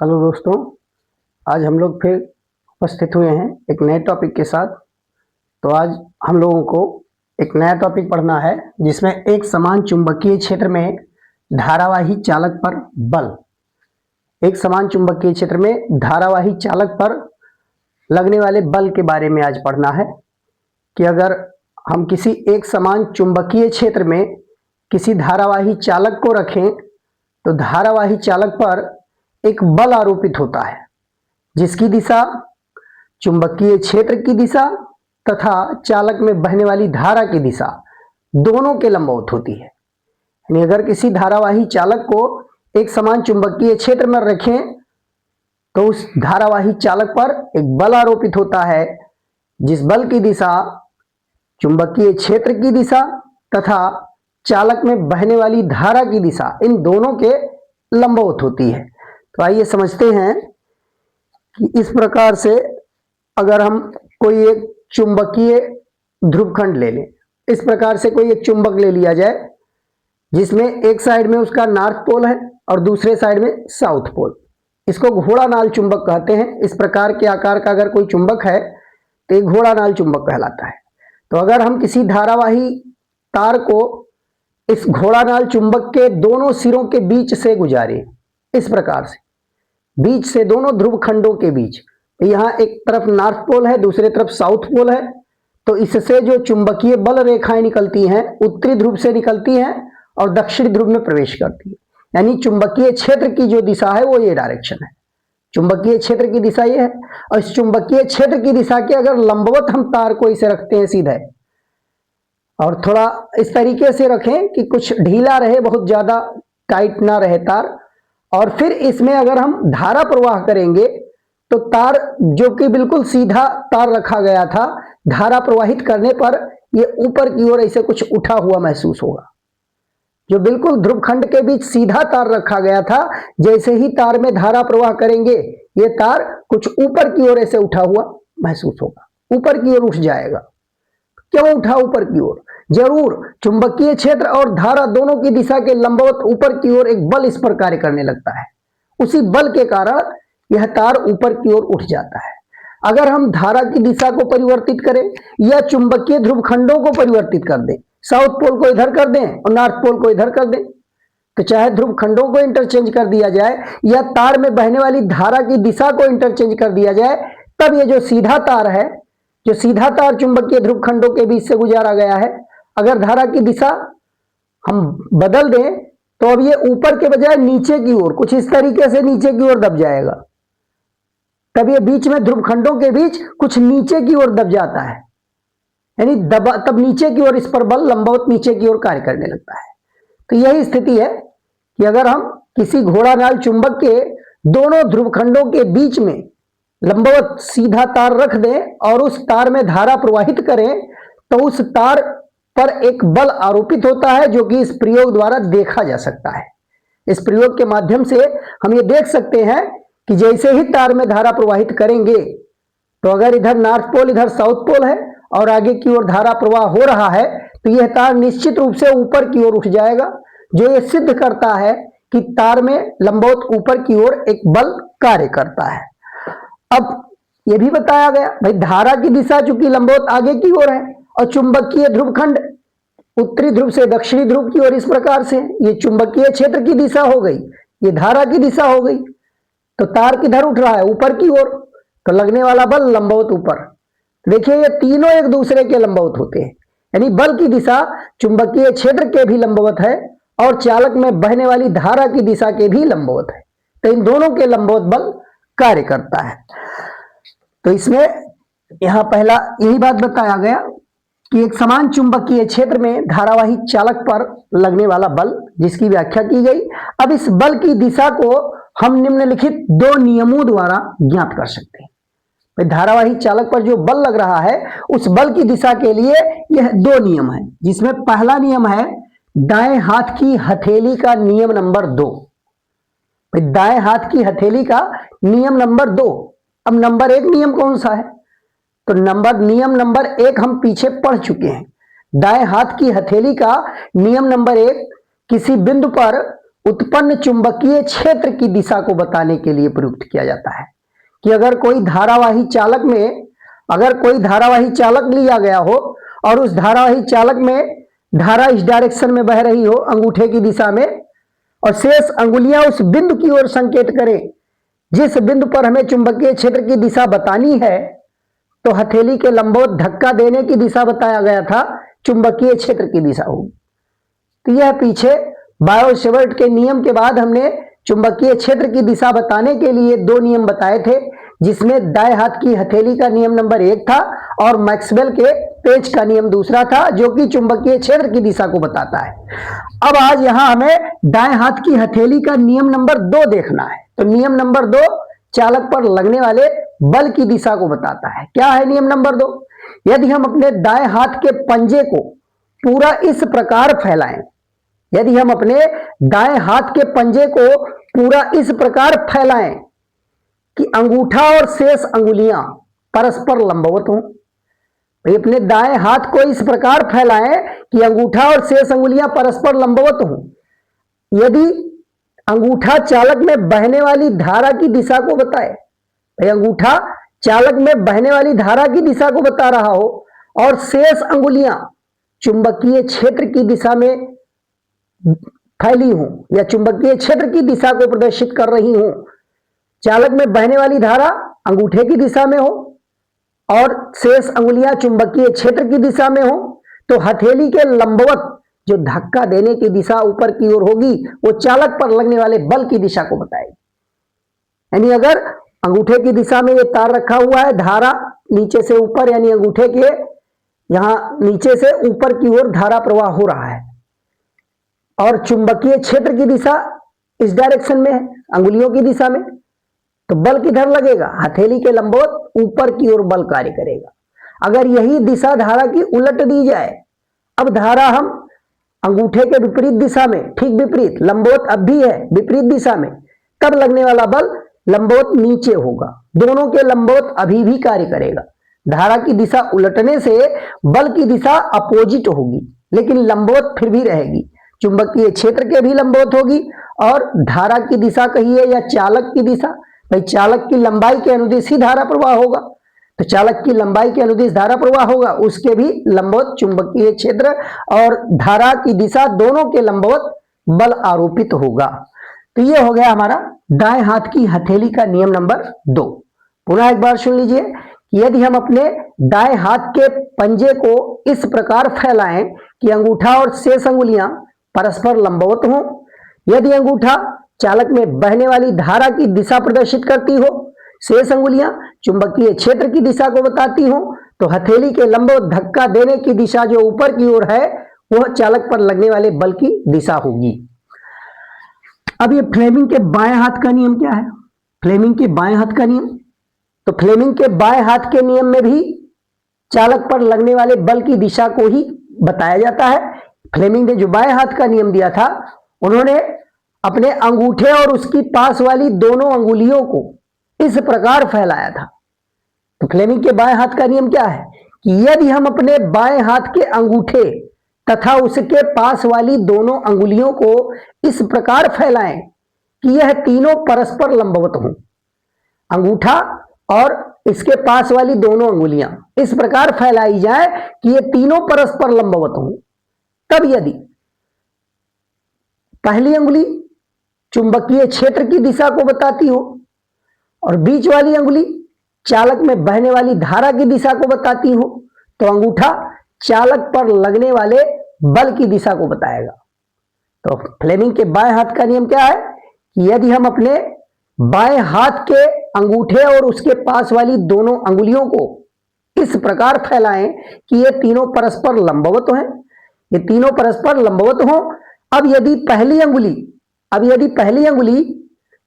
Hello दोस्तों, आज हम लोग फिर उपस्थित हुए हैं एक नए टॉपिक के साथ। तो आज हम लोगों को एक नया टॉपिक पढ़ना है जिसमें एक समान चुंबकीय क्षेत्र में धारावाही चालक पर बल। एक समान चुंबकीय क्षेत्र में धारावाही चालक पर लगने वाले बल के बारे में आज पढ़ना है कि अगर हम किसी एक समान चुंबकीय क्षेत्र में किसी धारावाही चालक को रखें तो धारावाही चालक पर एक बल आरोपित होता है जिसकी दिशा चुंबकीय क्षेत्र की दिशा तथा चालक में बहने वाली धारा की दिशा दोनों के लंबवत होती है। यानी अगर किसी धारावाही चालक को एक समान चुंबकीय क्षेत्र में रखें तो उस धारावाही चालक पर एक बल आरोपित होता है जिस बल की दिशा चुंबकीय क्षेत्र की दिशा तथा चालक में बहने वाली धारा की दिशा इन दोनों के लंबवत होती है। तो आइए समझते हैं कि इस प्रकार से अगर हम कोई एक चुंबकीय ध्रुवखंड ले लें, इस प्रकार से कोई एक चुंबक ले लिया जाए जिसमें एक साइड में उसका नॉर्थ पोल है और दूसरे साइड में साउथ पोल। इसको घोड़ा नाल चुंबक कहते हैं। इस प्रकार के आकार का अगर कोई चुंबक है तो एक घोड़ा नाल चुंबक कहलाता है। तो अगर हम किसी धारावाही तार को इस घोड़ा नाल चुंबक के दोनों सिरों के बीच से गुजारे, इस प्रकार से बीच से दोनों ध्रुव खंडों के बीच, यहां एक तरफ नॉर्थ पोल है दूसरे तरफ साउथ पोल है, तो इससे जो चुंबकीय बल रेखाएं निकलती हैं उत्तरी ध्रुव से निकलती हैं और दक्षिणी ध्रुव में प्रवेश करती है। यानी चुंबकीय क्षेत्र की जो दिशा है वो ये डायरेक्शन है, चुंबकीय क्षेत्र की दिशा ये है। और इस चुंबकीय क्षेत्र की दिशा के अगर लंबवत हम तार को इसे रखते हैं सीधे और थोड़ा इस तरीके से रखें कि कुछ ढीला रहे, बहुत ज्यादा टाइट ना रहे तार, और फिर इसमें अगर हम धारा प्रवाह करेंगे तो तार जो कि बिल्कुल सीधा तार रखा गया था, धारा प्रवाहित करने पर ये ऊपर की ओर ऐसे कुछ उठा हुआ महसूस होगा। जो बिल्कुल ध्रुवखंड के बीच सीधा तार रखा गया था, जैसे ही तार में धारा प्रवाह करेंगे ये तार कुछ ऊपर की ओर ऐसे उठा हुआ महसूस होगा, ऊपर की ओर उठ जाएगा। क्यों उठा ऊपर की ओर? जरूर चुंबकीय क्षेत्र और धारा दोनों की दिशा के लंबवत ऊपर की ओर एक बल इस पर कार्य करने लगता है। उसी बल के कारण यह तार ऊपर की ओर उठ जाता है। अगर हम धारा की दिशा को परिवर्तित करें या चुंबकीय ध्रुव खंडों को परिवर्तित कर दें, साउथ पोल को इधर कर दें और नॉर्थ पोल को इधर कर दें, तो चाहे ध्रुव खंडों को इंटरचेंज कर दिया जाए या तार में बहने वाली धारा की दिशा को इंटरचेंज कर दिया जाए, तब ये जो सीधा तार है, जो सीधा तार चुंबकीय ध्रुव खंडों के बीच से गुजारा गया है, अगर धारा की दिशा हम बदल दें तो अब ये ऊपर के बजाय नीचे की ओर कुछ इस तरीके से नीचे की ओर दब जाएगा। तब ये बीच में ध्रुव खंडों के बीच कुछ नीचे की ओर दब जाता है, यानी दबा, तब नीचे की ओर इस पर बल लंबवत नीचे की ओर कार्य करने लगता है। तो यही स्थिति है कि अगर हम किसी घोड़ा नाल चुंबक के दोनों ध्रुव खंडों के बीच में लंबवत सीधा तार रख दें और उस तार में धारा प्रवाहित करें तो उस तार पर एक बल आरोपित होता है जो कि इस प्रयोग द्वारा देखा जा सकता है। इस प्रयोग के माध्यम से हम ये देख सकते हैं कि जैसे ही तार में धारा प्रवाहित करेंगे तो अगर इधर नॉर्थ पोल इधर साउथ पोल है और आगे की ओर धारा प्रवाह हो रहा है तो यह तार निश्चित रूप से ऊपर की ओर उठ जाएगा, जो ये सिद्ध करता है कि तार में लंबवत ऊपर की ओर एक बल कार्य करता है। अब यह भी बताया गया भाई धारा की दिशा चूंकि लंबवत आगे की ओर है और चुंबकीय ध्रुवखंड उत्तरी ध्रुव से दक्षिणी ध्रुव की ओर इस प्रकार से, ये चुंबकीय क्षेत्र की दिशा हो गई, ये धारा की दिशा हो गई, तो तार किधर उठ रहा है? ऊपर की ओर, तो लगने वाला बल लंबवत ऊपर। देखिए ये तीनों एक दूसरे के लंबवत होते हैं, यानी बल की दिशा चुंबकीय क्षेत्र के भी लंबवत है और चालक में बहने वाली धारा की दिशा के भी लंबवत है। तो इन दोनों के लंबवत बल कार्य करता है। तो इसमें यहां पहला यही बात बताया गया कि एक समान चुंबकीय क्षेत्र में धारावाही चालक पर लगने वाला बल, जिसकी व्याख्या की गई। अब इस बल की दिशा को हम निम्नलिखित दो नियमों द्वारा ज्ञात कर सकते हैं। धारावाही चालक पर जो बल लग रहा है उस बल की दिशा के लिए यह दो नियम है, जिसमें पहला नियम है दाएं हाथ की हथेली का नियम नंबर 2। दाएं हाथ की हथेली का नियम नंबर 2। अब नंबर 1 नियम कौन सा है? तो नियम नंबर 1 हम पीछे पढ़ चुके हैं। दाएं हाथ की हथेली का नियम नंबर 1, किसी बिंदु पर उत्पन्न चुंबकीय क्षेत्र की दिशा को बताने के लिए प्रयुक्त किया जाता है कि अगर कोई धारावाही चालक लिया गया हो और उस धारावाही चालक में धारा इस डायरेक्शन में बह रही हो अंगूठे की दिशा में, और शेष अंगुलियां उस बिंदु की ओर संकेत करें जिस बिंदु पर हमें चुंबकीय क्षेत्र की दिशा बतानी है, तो हथेली के लंबवत धक्का देने की दिशा बताया गया था, चुंबकीय क्षेत्र की दिशा होगी। तो यह पीछे बायो-सेवर्ट के नियम के बाद हमने चुंबकीय क्षेत्र की दिशा बताने के लिए दो नियम बताए थे, जिसमें दाएं हाथ की हथेली का नियम नंबर 1 था और मैक्सवेल के पेच का नियम दूसरा था, जो कि चुंबकीय क्षेत्र की दिशा को बताता है। अब आज यहां हमें दाएं हाथ की हथेली का नियम नंबर 2 देखना है। तो नियम नंबर 2 चालक पर लगने वाले बल की दिशा को बताता है। क्या है नियम नंबर 2? यदि हम अपने दाएं हाथ के पंजे को पूरा इस प्रकार फैलाएं, यदि हम अपने दाएं हाथ के पंजे को पूरा इस प्रकार फैलाएं कि अंगूठा और शेष अंगुलियां परस्पर लंबवत हों, भाई अपने दाएं हाथ को इस प्रकार फैलाएं कि अंगूठा और शेष अंगुलियां परस्पर लंबवत हों। यदि अंगूठा चालक में बहने वाली धारा की दिशा को बताए, भाई अंगूठा चालक में बहने वाली धारा की दिशा को बता रहा हो और शेष अंगुलियां चुंबकीय क्षेत्र की दिशा में फैली हूं या चुंबकीय क्षेत्र की दिशा को प्रदर्शित कर रही हूं, चालक में बहने वाली धारा अंगूठे की दिशा में हो और शेष अंगुलियां चुंबकीय क्षेत्र की दिशा में हो, तो हथेली के लंबवत जो धक्का देने की दिशा ऊपर की ओर होगी वो चालक पर लगने वाले बल की दिशा को बताएगी। यानी अगर अंगूठे की दिशा में ये तार रखा हुआ है, धारा नीचे से ऊपर यानी अंगूठे के यहां नीचे से ऊपर की ओर धारा प्रवाह हो रहा है और चुंबकीय क्षेत्र की दिशा इस डायरेक्शन में है, अंगुलियों की दिशा में, तो बल किधर लगेगा? हथेली के लंबवत ऊपर की ओर बल कार्य करेगा। अगर यही दिशा धारा की उलट दी जाए, अब धारा हम अंगूठे के विपरीत दिशा में, ठीक विपरीत, लंबवत अब भी है विपरीत दिशा में, तब लगने वाला बल लंबवत नीचे होगा। दोनों के लंबवत अभी भी कार्य करेगा। धारा की दिशा उलटने से बल की दिशा अपोजिट होगी, लेकिन लंबवत फिर भी रहेगी। चुंबकीय क्षेत्र के भी लंबवत होगी और धारा की दिशा कहिए या चालक की दिशा, भाई चालक की लंबाई के अनुदिश ही धारा प्रवाह होगा, तो चालक की लंबाई के अनुदिश धारा प्रवाह होगा, उसके भी लंबवत चुंबकीय क्षेत्र और धारा की दिशा दोनों के लंबवत बल आरोपित होगा। तो ये हो गया हमारा दाएं हाथ की हथेली का नियम नंबर 2। पुनः एक बार सुन लीजिए कि यदि हम अपने दाएं हाथ के पंजे को इस प्रकार फैलाएं कि अंगूठा और शेष अंगुलियां परस्पर लंबवत हों, यदि अंगूठा चालक में बहने वाली धारा की दिशा प्रदर्शित करती हो, शेष अंगुलियां चुंबकीय क्षेत्र की दिशा को बताती हो, तो हथेली के लंबवत धक्का देने की दिशा जो ऊपर की ओर है वह चालक पर लगने वाले बल की दिशा होगी। अब ये फ्लेमिंग के बाएं हाथ का नियम क्या है? फ्लेमिंग के बाएं हाथ का नियम, तो फ्लेमिंग के बाएं हाथ के नियम में भी चालक पर लगने वाले बल की दिशा को ही बताया जाता है। फ्लेमिंग ने जो बाएं हाथ का नियम दिया था, उन्होंने अपने अंगूठे और उसकी पास वाली दोनों अंगुलियों को इस प्रकार फैलाया था। तो फ्लेमिंग के बाएं हाथ का नियम क्या है कि यदि हम अपने बाएं हाथ के अंगूठे तथा उसके पास वाली दोनों अंगुलियों को इस प्रकार फैलाएं कि यह तीनों परस्पर लंबवत हों, अंगूठा और इसके पास वाली दोनों अंगुलियां इस प्रकार फैलाई जाए कि ये तीनों परस्पर लंबवत हों, तब यदि पहली अंगुली चुंबकीय क्षेत्र की दिशा को बताती हो और बीच वाली अंगुली चालक में बहने वाली धारा की दिशा को बताती हो, तो अंगूठा चालक पर लगने वाले बल की दिशा को बताएगा। तो फ्लेमिंग के बाएं हाथ का नियम क्या है कि यदि हम अपने बाएं हाथ के अंगूठे और उसके पास वाली दोनों अंगुलियों को इस प्रकार फैलाएं कि ये तीनों परस्पर लंबवत हैं, ये तीनों परस्पर लंबवत हों। अब यदि पहली अंगुली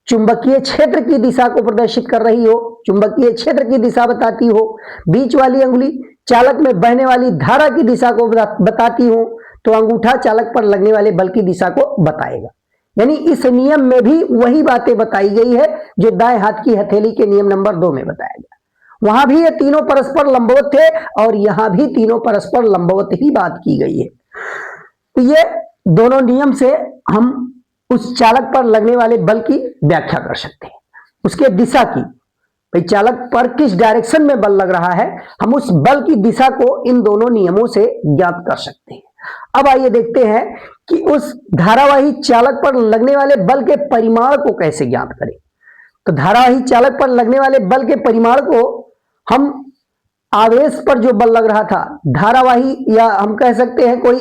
चुंबकीय क्षेत्र की दिशा को प्रदर्शित कर रही हो, चुंबकीय क्षेत्र की दिशा बताती हो, बीच वाली अंगुली चालक में बहने वाली धारा की दिशा को बताती हो, तो अंगूठा चालक पर लगने वाले बल की दिशा को बताएगा। यानी इस नियम में भी वही बातें बताई गई है जो दाएं हाथ की हथेली के नियम नंबर 2 में बताया गया। वहां भी ये तीनों परस्पर लंबवत थे और यहां भी तीनों परस्पर लंबवत ही बात की गई है। तो ये दोनों नियम से हम उस चालक पर लगने वाले बल की व्याख्या कर सकते हैं, उसके दिशा की, भाई चालक पर किस डायरेक्शन में बल लग रहा है, हम उस बल की दिशा को इन दोनों नियमों से ज्ञात कर सकते हैं। अब आइए देखते हैं कि उस धारावाही चालक पर लगने वाले बल के परिमाण को कैसे ज्ञात करें। तो धारावाही चालक पर लगने वाले बल के परिमाण को हम आवेश पर जो बल लग रहा था, धारावाही या हम कह सकते हैं कोई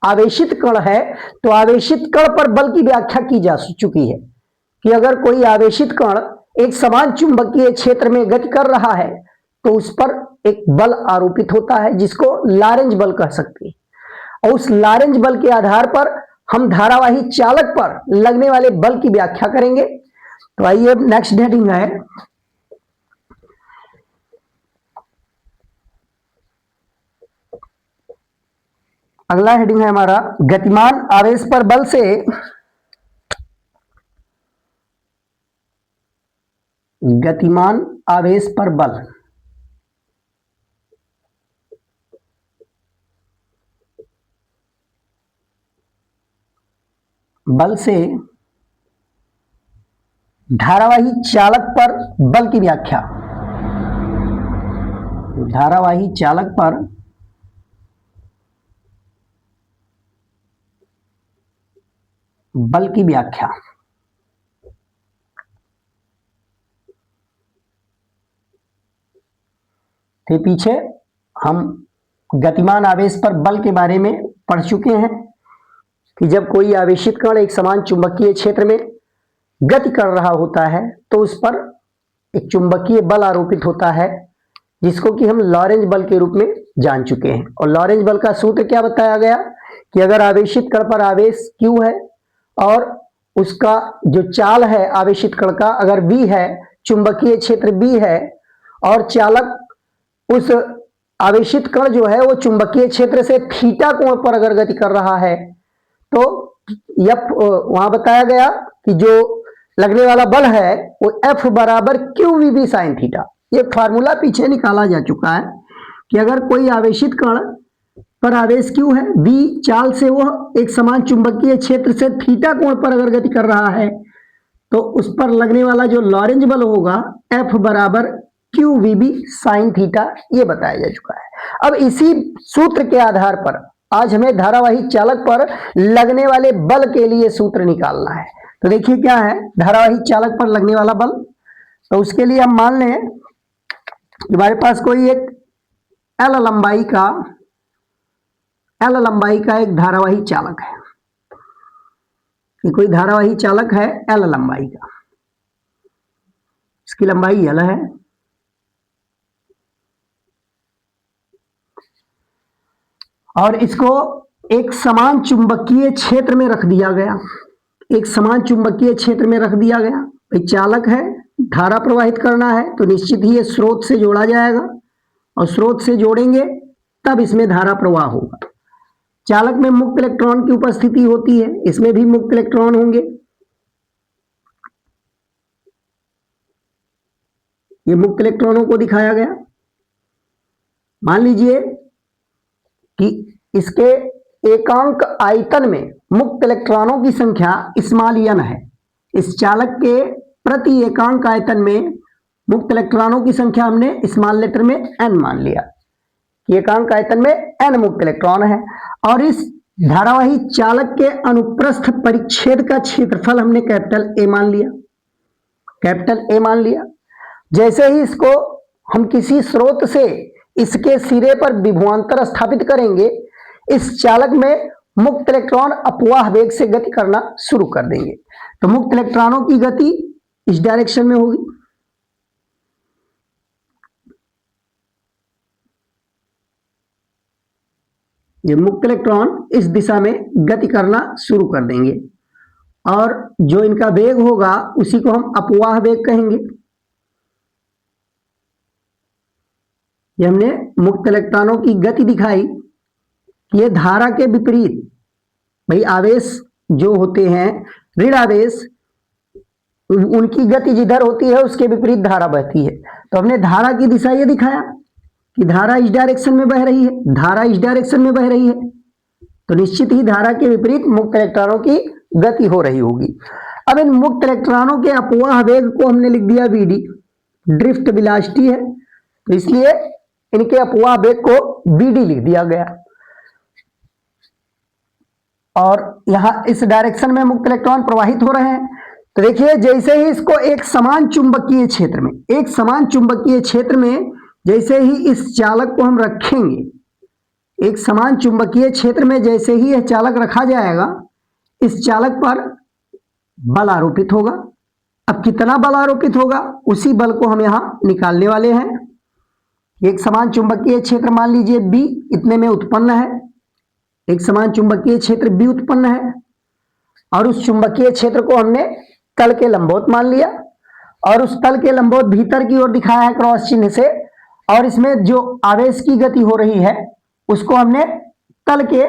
आवेशित कण है, तो आवेशित कण पर बल की व्याख्या की जा चुकी है कि अगर कोई आवेशित कण एक समान चुंबकीय क्षेत्र में गति कर रहा है तो उस पर एक बल आरोपित होता है जिसको लॉरेंज बल कह सकते हैं, और उस लॉरेंज बल के आधार पर हम धारावाही चालक पर लगने वाले बल की व्याख्या करेंगे। तो आइए नेक्स्ट हेडिंग है अगला हेडिंग है हमारा गतिमान आवेश पर बल से गतिमान आवेश पर बल। बल से धारावाही चालक पर बल की व्याख्या। धारावाही चालक पर बल की व्याख्या। के पीछे हम गतिमान आवेश पर बल के बारे में पढ़ चुके हैं कि जब कोई आवेशित कण एक समान चुंबकीय क्षेत्र में गति कर रहा होता है तो उस पर एक चुंबकीय बल आरोपित होता है जिसको कि हम लॉरेंज बल के रूप में जान चुके हैं। और लॉरेंज बल का सूत्र क्या बताया गया कि अगर आवेशित कण पर आवेश Q है और उसका जो चाल है आवेशित कण का अगर B है, चुंबकीय क्षेत्र B है और चालक उस आवेशित कण जो है वो चुंबकीय क्षेत्र से थीटा कोण पर अगर गति कर रहा है तो F वहां बताया गया कि जो लगने वाला बल है वो F बराबर QVB साइन थीटा। ये फार्मूला पीछे निकाला जा चुका है कि अगर कोई आवेशित कण पर आवेश Q है, V चाल से वो एक समान चुंबकीय क्षेत्र से थीटा कोण पर अगर गति कर रहा है तो उस पर लगने वाला जो लॉरेंज बल होगा F बराबर QVB साइन थीटा, ये बताया जा चुका है। अब इसी सूत्र के आधार पर आज हमें धारावाही चालक पर लगने वाले बल के लिए सूत्र निकालना है। तो देखिए क्या है धारावाही चालक पर लगने वाला बल। तो उसके लिए हम मान लें हमारे पास कोई एक L लंबाई का एक धारावाही चालक है, ये कोई धारावाही चालक है L लंबाई का, इसकी लंबाई L है और इसको एक समान चुंबकीय क्षेत्र में रख दिया गया। एक समान चुंबकीय क्षेत्र में रख दिया गया, भाई चालक है, धारा प्रवाहित करना है तो निश्चित ही ये स्रोत से जोड़ा जाएगा और स्रोत से जोड़ेंगे तब इसमें धारा प्रवाह होगा। चालक में मुक्त इलेक्ट्रॉन की उपस्थिति होती है, इसमें भी मुक्त इलेक्ट्रॉन होंगे। ये मुक्त इलेक्ट्रॉनों को दिखाया गया। मान लीजिए कि इसके एकांक आयतन में मुक्त इलेक्ट्रॉनों की संख्या स्मॉल n है। इस चालक के प्रति एकांक आयतन में मुक्त इलेक्ट्रॉनों की संख्या हमने स्मॉल लेटर में n मान लिया कि एकांक आयतन में n मुक्त इलेक्ट्रॉन है और इस धारावाही चालक के अनुप्रस्थ परिच्छेद का क्षेत्रफल हमने कैपिटल A मान लिया, कैपिटल A मान लिया। जैसे ही इसको हम किसी स्रोत से इसके सिरे पर विभवांतर स्थापित करेंगे इस चालक में मुक्त इलेक्ट्रॉन अपवाह वेग से गति करना शुरू कर देंगे। तो मुक्त इलेक्ट्रॉनों की गति इस डायरेक्शन में होगी, ये मुक्त इलेक्ट्रॉन इस दिशा में गति करना शुरू कर देंगे और जो इनका वेग होगा उसी को हम अपवाह वेग कहेंगे। ये हमने मुक्त इलेक्ट्रॉनों की गति दिखाई, ये धारा के विपरीत, भाई आवेश जो होते हैं ऋण आवेश उनकी गति जिधर होती है उसके विपरीत धारा बहती है। तो हमने धारा की दिशा ये दिखाया कि धारा इस डायरेक्शन में बह रही है, धारा इस डायरेक्शन में बह रही है तो निश्चित ही धारा के विपरीत मुक्त इलेक्ट्रॉनों की गति हो रही होगी। अब इन मुक्त इलेक्ट्रॉनों के अपवाह वेग को हमने लिख दिया vd, ड्रिफ्ट वेलोसिटी है तो इसलिए इनके अपवाह वेग को vd लिख दिया गया। और यहां इस डायरेक्शन में मुक्त इलेक्ट्रॉन प्रवाहित हो रहे हैं। तो देखिए जैसे ही इसको एक समान चुंबकीय क्षेत्र में, एक समान चुंबकीय क्षेत्र में जैसे ही इस चालक को हम रखेंगे, एक समान चुंबकीय क्षेत्र में जैसे ही यह चालक रखा जाएगा, इस चालक पर बल आरोपित होगा। अब कितना बल आरोपित होगा, उसी बल को हम यहां निकालने वाले हैं। एक समान चुंबकीय क्षेत्र मान लीजिए B इतने में उत्पन्न है, एक समान चुंबकीय क्षेत्र B उत्पन्न है और उस चुंबकीय क्षेत्र को हमने तल के लंबवत मान लिया और उस तल के लंबवत भीतर की ओर दिखाया है क्रॉस चिन्ह से, और इसमें जो आवेश की गति हो रही है उसको हमने तल के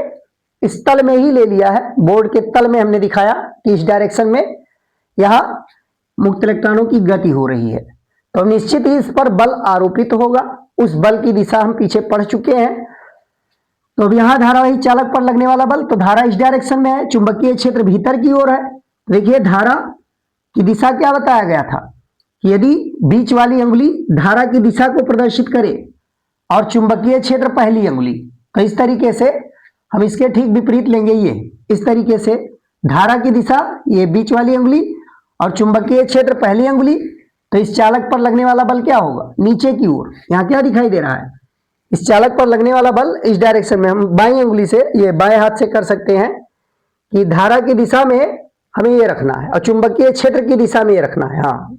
इस तल में ही ले लिया है। बोर्ड के तल में हमने दिखाया कि इस डायरेक्शन में यहां मुक्त इलेक्ट्रॉनों की गति हो रही है, तो निश्चित ही इस पर बल आरोपित होगा। उस बल की दिशा हम पीछे पढ़ चुके हैं। तो अब यहां धारावाही चालक पर लगने वाला बल, तो धारा इस डायरेक्शन में है, चुंबकीय क्षेत्र भीतर की ओर है। देखिए धारा की दिशा क्या बताया गया था कि यदि बीच वाली अंगुली धारा की दिशा को प्रदर्शित करे और चुंबकीय क्षेत्र पहली अंगुली, तो इस तरीके से हम इसके ठीक विपरीत लेंगे। ये इस तरीके से धारा की दिशा ये बीच वाली अंगुली और चुंबकीय क्षेत्र पहली अंगुली, तो इस चालक पर लगने वाला बल क्या होगा, नीचे की ओर। यहां क्या दिखाई दे रहा है, इस चालक पर लगने वाला बल इस डायरेक्शन में, हम बाईं अंगुली से, ये बाएं हाथ से कर सकते हैं कि धारा की दिशा में हमें ये रखना है और चुंबकीय क्षेत्र की दिशा में ये रखना है। हाँ,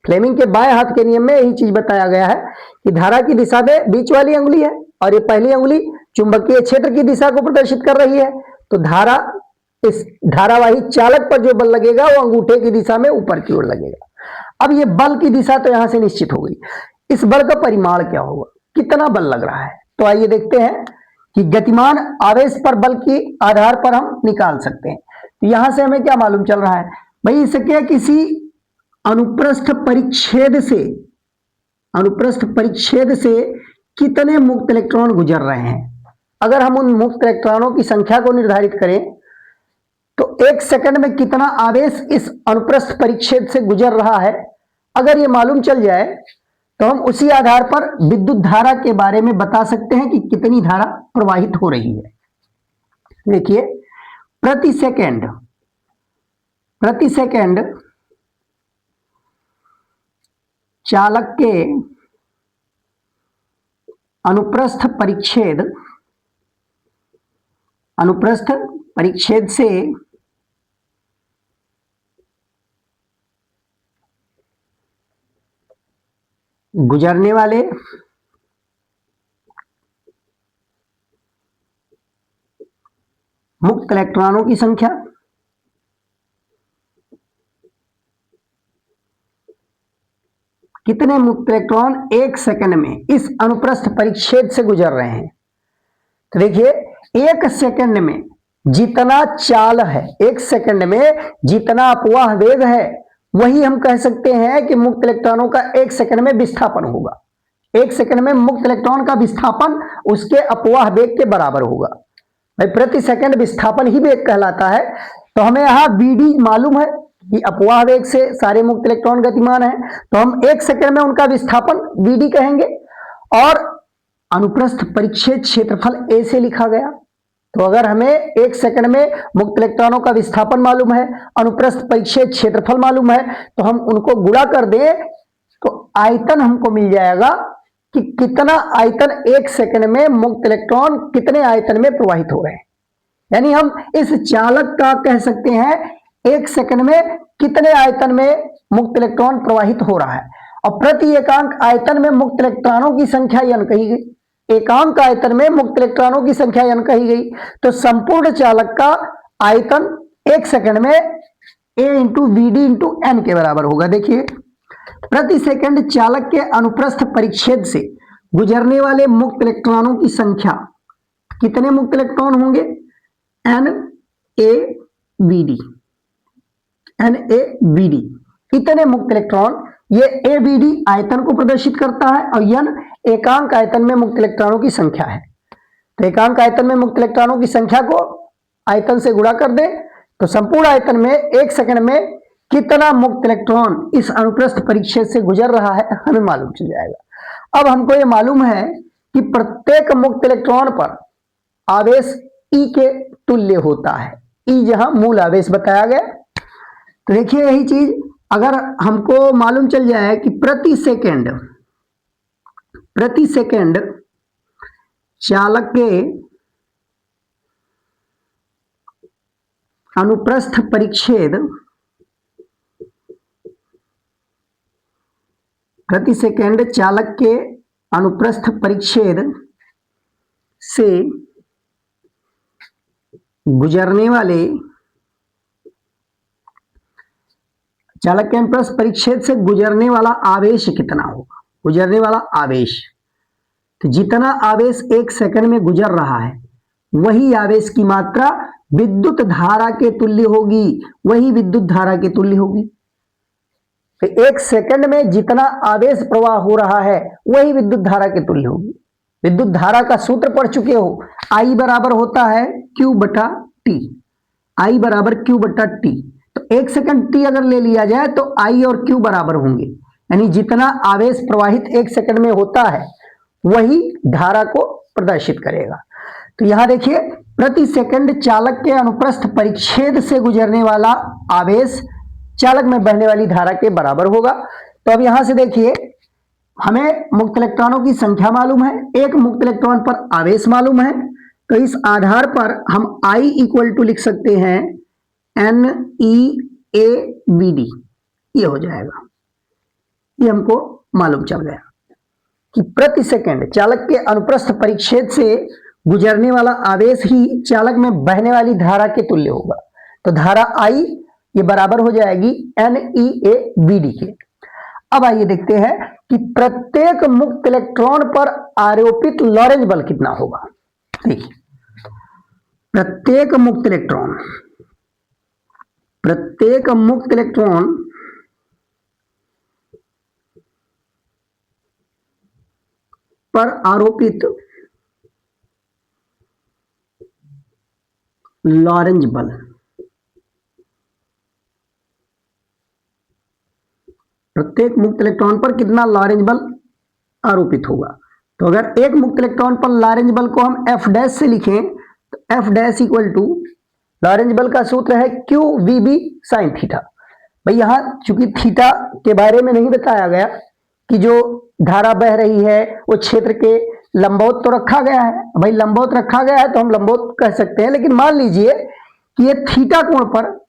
फ्लेमिंग के बाएं हाथ के नियम में यही चीज बताया गया है कि धारा की दिशा में बीच वाली अंगुली है और ये पहली अंगुली चुंबकीय क्षेत्र की दिशा को प्रदर्शित कर रही है। तो धारा, इस धारावाही चालक पर जो बल लगेगा वो अंगूठे की दिशा में ऊपर की ओर लगेगा। अब ये बल की दिशा तो यहां से निश्चित हो गई। इस बल का परिमाण क्या होगा, कितना बल लग रहा है, तो आइए देखते हैं कि गतिमान आवेश पर बल के आधार पर हम निकाल सकते हैं। तो यहां से हमें क्या मालूम चल रहा है भाई, इसके किसी अनुप्रस्थ परिच्छेद से कितने मुक्त इलेक्ट्रॉन गुजर रहे हैं। अगर हम उन मुक्त इलेक्ट्रॉनों की संख्या को निर्धारित करें तो एक सेकंड में कितना आवेश इस अनुप्रस्थ परिच्छेद से गुजर रहा है, अगर ये मालूम चल जाए तो हम उसी आधार पर विद्युत धारा के बारे में बता सकते हैं कि कितनी धारा प्रवाहित हो रही है। देखिए प्रति सेकंड चालक के अनुप्रस्थ परिच्छेद से गुजरने वाले मुक्त इलेक्ट्रॉनों की संख्या कितने मुक्त इलेक्ट्रॉन एक सेकंड में इस अनुप्रस्थ परिच्छेद से गुजर रहे हैं। तो देखिए एक सेकंड में जितना चाल है, एक सेकंड में जितना अपवाह वेग है, वही हम कह सकते हैं कि मुक्त इलेक्ट्रॉनों का एक सेकंड में विस्थापन होगा। एक सेकंड में मुक्त इलेक्ट्रॉन का विस्थापन उसके अपवाह वेग के बराबर होगा। भाई प्रति सेकंड विस्थापन ही वेग कहलाता है। तो हमें यहां vd मालूम है कि अपवाह वेग से सारे मुक्त इलेक्ट्रॉन गतिमान है, तो हम एक सेकंड में उनका विस्थापन vd कहेंगे। और अनुप्रस्थ परिच्छेद क्षेत्रफल a से लिखा गया, तो अगर हमें एक सेकंड में मुक्त इलेक्ट्रॉनों का विस्थापन मालूम है, अनुप्रस्थ परिच्छेद क्षेत्रफल मालूम है, तो हम उनको गुणा कर दें तो आयतन हमको मिल जाएगा कि कितना आयतन एक सेकंड में मुक्त इलेक्ट्रॉन कितने आयतन में प्रवाहित हो रहे हैं। यानी हम इस चालक का कह सकते हैं एक सेकंड में कितने आयतन में मुक्त इलेक्ट्रॉन प्रवाहित हो रहा है। और प्रति एकांक आयतन में मुक्त इलेक्ट्रॉनों की संख्या n कही गई, एकांक आयतन में मुक्त इलेक्ट्रॉनों की संख्या n कही गई, तो संपूर्ण चालक का आयतन एक सेकंड में a into vd into n के बराबर होगा। देखिए प्रति सेकंड चालक के अनुप्रस्थ परिच्छेद से गुजरने वाले मुक्त इलेक्ट्रॉनों की संख्या, कितने मुक्त इलेक्ट्रॉन होंगे, NaVd, इतने मुक्त इलेक्ट्रॉन। ये AVd आयतन को प्रदर्शित करता है और n एकांक आयतन में मुक्त इलेक्ट्रॉनों की संख्या है। तो एकांक आयतन में मुक्त इलेक्ट्रॉनों की संख्या को आयतन से गुणा कर दे तो संपूर्ण आयतन में 1 सेकंड में कितना मुक्त इलेक्ट्रॉन इस अनुप्रस्थ परिच्छेद से गुजर रहा है हमें मालूम चल जाएगा। अब हमको ये मालूम है कि प्रत्येक मुक्त इलेक्ट्रॉन पर आवेश E के तुल्य होता है। E जहां मूल आवेश बताया गया। तो देखिए यही चीज अगर हमको मालूम चल जाए कि प्रति सेकंड चालक के अनुप्रस्थ परिच्छेद प्रति सेकंड चालक के अनुप्रस्थ परिच्छेद से गुजरने वाले चालक के अनुप्रस्थ परिच्छेद से गुजरने वाला आवेश कितना होगा। गुजरने वाला आवेश, तो जितना आवेश 1 सेकंड में गुजर रहा है वही आवेश की मात्रा विद्युत धारा के तुल्य होगी, वही विद्युत धारा के तुल्य होगी। तो 1 सेकंड में जितना आवेश प्रवाह हो रहा है वही विद्युत धारा के तुल्य होगी। विद्युत धारा का सूत्र पढ़ चुके हो, I बराबर होता है Q बटा T। I बराबर Q बटा T। तो 1 सेकंड T अगर ले लिया जाए तो I और Q बराबर होंगे, यानी जितना आवेश प्रवाहित 1 सेकंड में होता है वही धारा को प्रदर्शित करेगा। तो यहां देखिए प्रति सेकंड चालक के अनुप्रस्थ परिच्छेद से गुजरने वाला आवेश चालक में बहने वाली धारा के बराबर होगा। तो अब यहां से देखिए हमें मुक्त इलेक्ट्रॉनों की संख्या मालूम है, एक मुक्त इलेक्ट्रॉन पर आवेश मालूम है, तो इस आधार पर हम I इक्वल टू लिख सकते हैं NeABD। ये हो जाएगा, ये हमको मालूम चल गया कि प्रति सेकंड चालक के अनुप्रस्थ परिच्छेद से गुजरने वाला आवेश ही चालक में बहने वाली धारा के तुल्य होगा। तो धारा I ये बराबर हो जाएगी NeABD के। अब आइए देखते हैं कि प्रत्येक मुक्त इलेक्ट्रॉन पर आरोपित लॉरेंज बल कितना होगा। देखिए प्रत्येक मुक्त इलेक्ट्रॉन पर आरोपित लॉरेंज बल, प्रत्येक मुक्त इलेक्ट्रॉन पर कितना लॉरेंज बल आरोपित होगा। तो अगर एक मुक्त इलेक्ट्रॉन पर लॉरेंज बल को हम F डैश से लिखें तो F dash equal to Lorentz बल का सूत्र है QVB sin थीटा। भाई यहां चूंकि थीटा के बारे में नहीं बताया गया कि जो धारा बह रही है वो क्षेत्र के लंबवत तो रखा गया है। भाई लंबवत रखा गया है तो हम लंबवत कह सकते हैं, लेकिन मान लीजिए कि ये थीटा कोण पर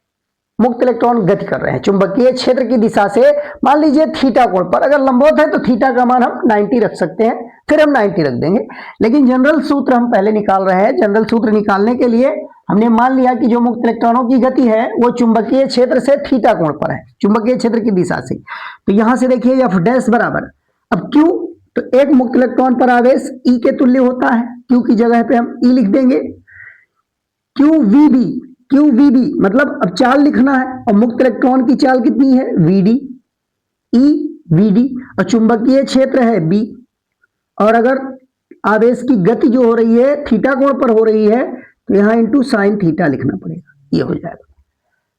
मुक्त इलेक्ट्रॉन गति कर रहे हैं चुंबकीय क्षेत्र की दिशा से, मान लीजिए थीटा कोण पर, अगर लंबवत है तो थीटा का मान हम 90 रख सकते हैं, फिर हम 90 रख देंगे। लेकिन जनरल सूत्र हम पहले निकाल रहे हैं। जनरल सूत्र निकालने के लिए हमने मान लिया कि जो मुक्त इलेक्ट्रॉनों की गति है वो चुंबकीय क्षेत्र से थीटा कोण पर है, चुंबकीय क्षेत्र की दिशा से। तो यहां से देखिए F डैश बराबर, अब Q, तो एक मुक्त इलेक्ट्रॉन पर आवेश E के तुल्य होता है, Q की जगह पे हम E लिख देंगे। QVB मतलब अब चाल लिखना है, और मुक्त इलेक्ट्रॉन की चाल कितनी है VD, EVD, और चुंबकीय क्षेत्र है B, और अगर आवेश की गति जो हो रही है थीटा कोण पर हो रही है तो यहां इंटू साइन थीटा लिखना पड़ेगा, ये हो जाएगा।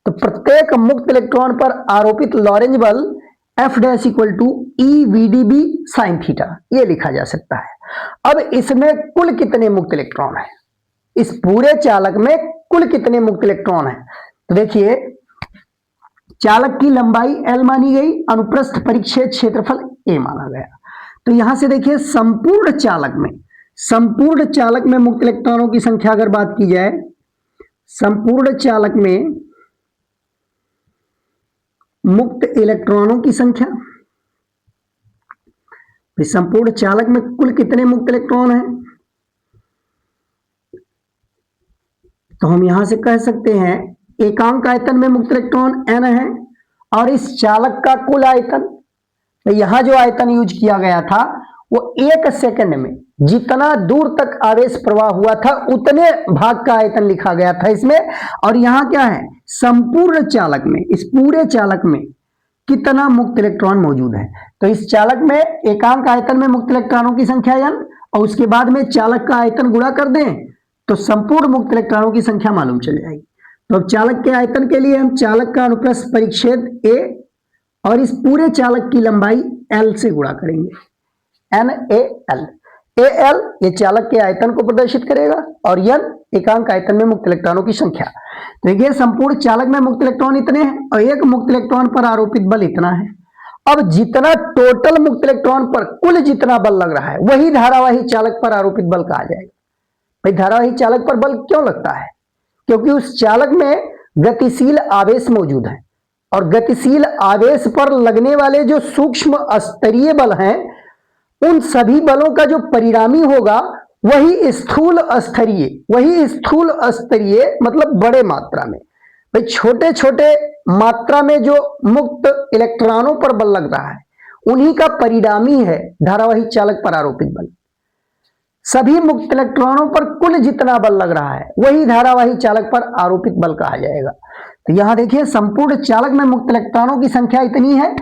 तो प्रत्येक मुक्त इलेक्ट्रॉन पर आरोपित लॉरेंज बल F dash equal to EVDB sine theta, ये लिखा जा सकता है। अब इसमें कुल कितने मुक्त इलेक्ट्रॉन है, इस पूरे चालक में कुल कितने मुक्त इलेक्ट्रॉन है। तो देखिए चालक की लंबाई L मानी गई, अनुप्रस्थ परिच्छेद क्षेत्रफल A माना गया। तो यहां से देखिए संपूर्ण चालक में मुक्त इलेक्ट्रॉनों की संख्या अगर बात की जाए, संपूर्ण चालक में मुक्त इलेक्ट्रॉनों की संख्या, संपूर्ण चालक में कुल कितने मुक्त इलेक्ट्रॉन हैं, तो हम यहां से कह सकते हैं एकांक आयतन में मुक्त इलेक्ट्रॉन n है, और इस चालक का कुल आयतन, तो यहां जो आयतन यूज किया गया था वो 1 सेकंड में जितना दूर तक आवेश प्रवाह हुआ था उतने भाग का आयतन लिखा गया था इसमें। और यहां क्या है, संपूर्ण चालक में, इस पूरे चालक में कितना मुक्त इलेक्ट्रॉन मौजूद है। तो इस चालक में एकांक आयतन में मुक्त इलेक्ट्रॉनों की संख्या n, और उसके बाद में चालक का आयतन गुणा कर दें तो संपूर्ण मुक्त इलेक्ट्रॉनों की संख्या मालूम चल जाएगी। तो अब चालक के आयतन के लिए हम चालक का अनुप्रस्थ परिच्छेद a और इस पूरे चालक की लंबाई l से गुणा करेंगे, NaL। Al ये चालक के आयतन को प्रदर्शित करेगा और N एकांक आयतन में मुक्त इलेक्ट्रॉनों की संख्या। तो देखिए संपूर्ण चालक में मुक्त इलेक्ट्रॉन इतने हैं और एक मुक्त इलेक्ट्रॉन पर आरोपित बल इतना है। अब जितना टोटल मुक्त इलेक्ट्रॉन पर कुल जितना बल लग रहा है वही धारावाही चालक पर आरोपित बल कहा जाएगा। भाई धारावाही चालक पर बल क्यों लगता है? क्योंकि उस चालक में गतिशील आवेश मौजूद है और गतिशील आवेश पर लगने वाले जो सूक्ष्म स्तरीय बल हैं उन सभी बलों का जो परिणामी होगा वही स्थूल स्तरीय मतलब बड़े मात्रा में। भाई छोटे छोटे मात्रा में जो मुक्त इलेक्ट्रॉनों पर बल लग रहा है उन्हीं का परिणामी है धारावाही चालक पर आरोपित बल। सभी मुक्त इलेक्ट्रॉनों पर कुल जितना बल लग रहा है वही धारावाही चालक पर आरोपित बल कहा जाएगा। तो यहां देखिए संपूर्ण चालक में मुक्त इलेक्ट्रॉनों की संख्या इतनी है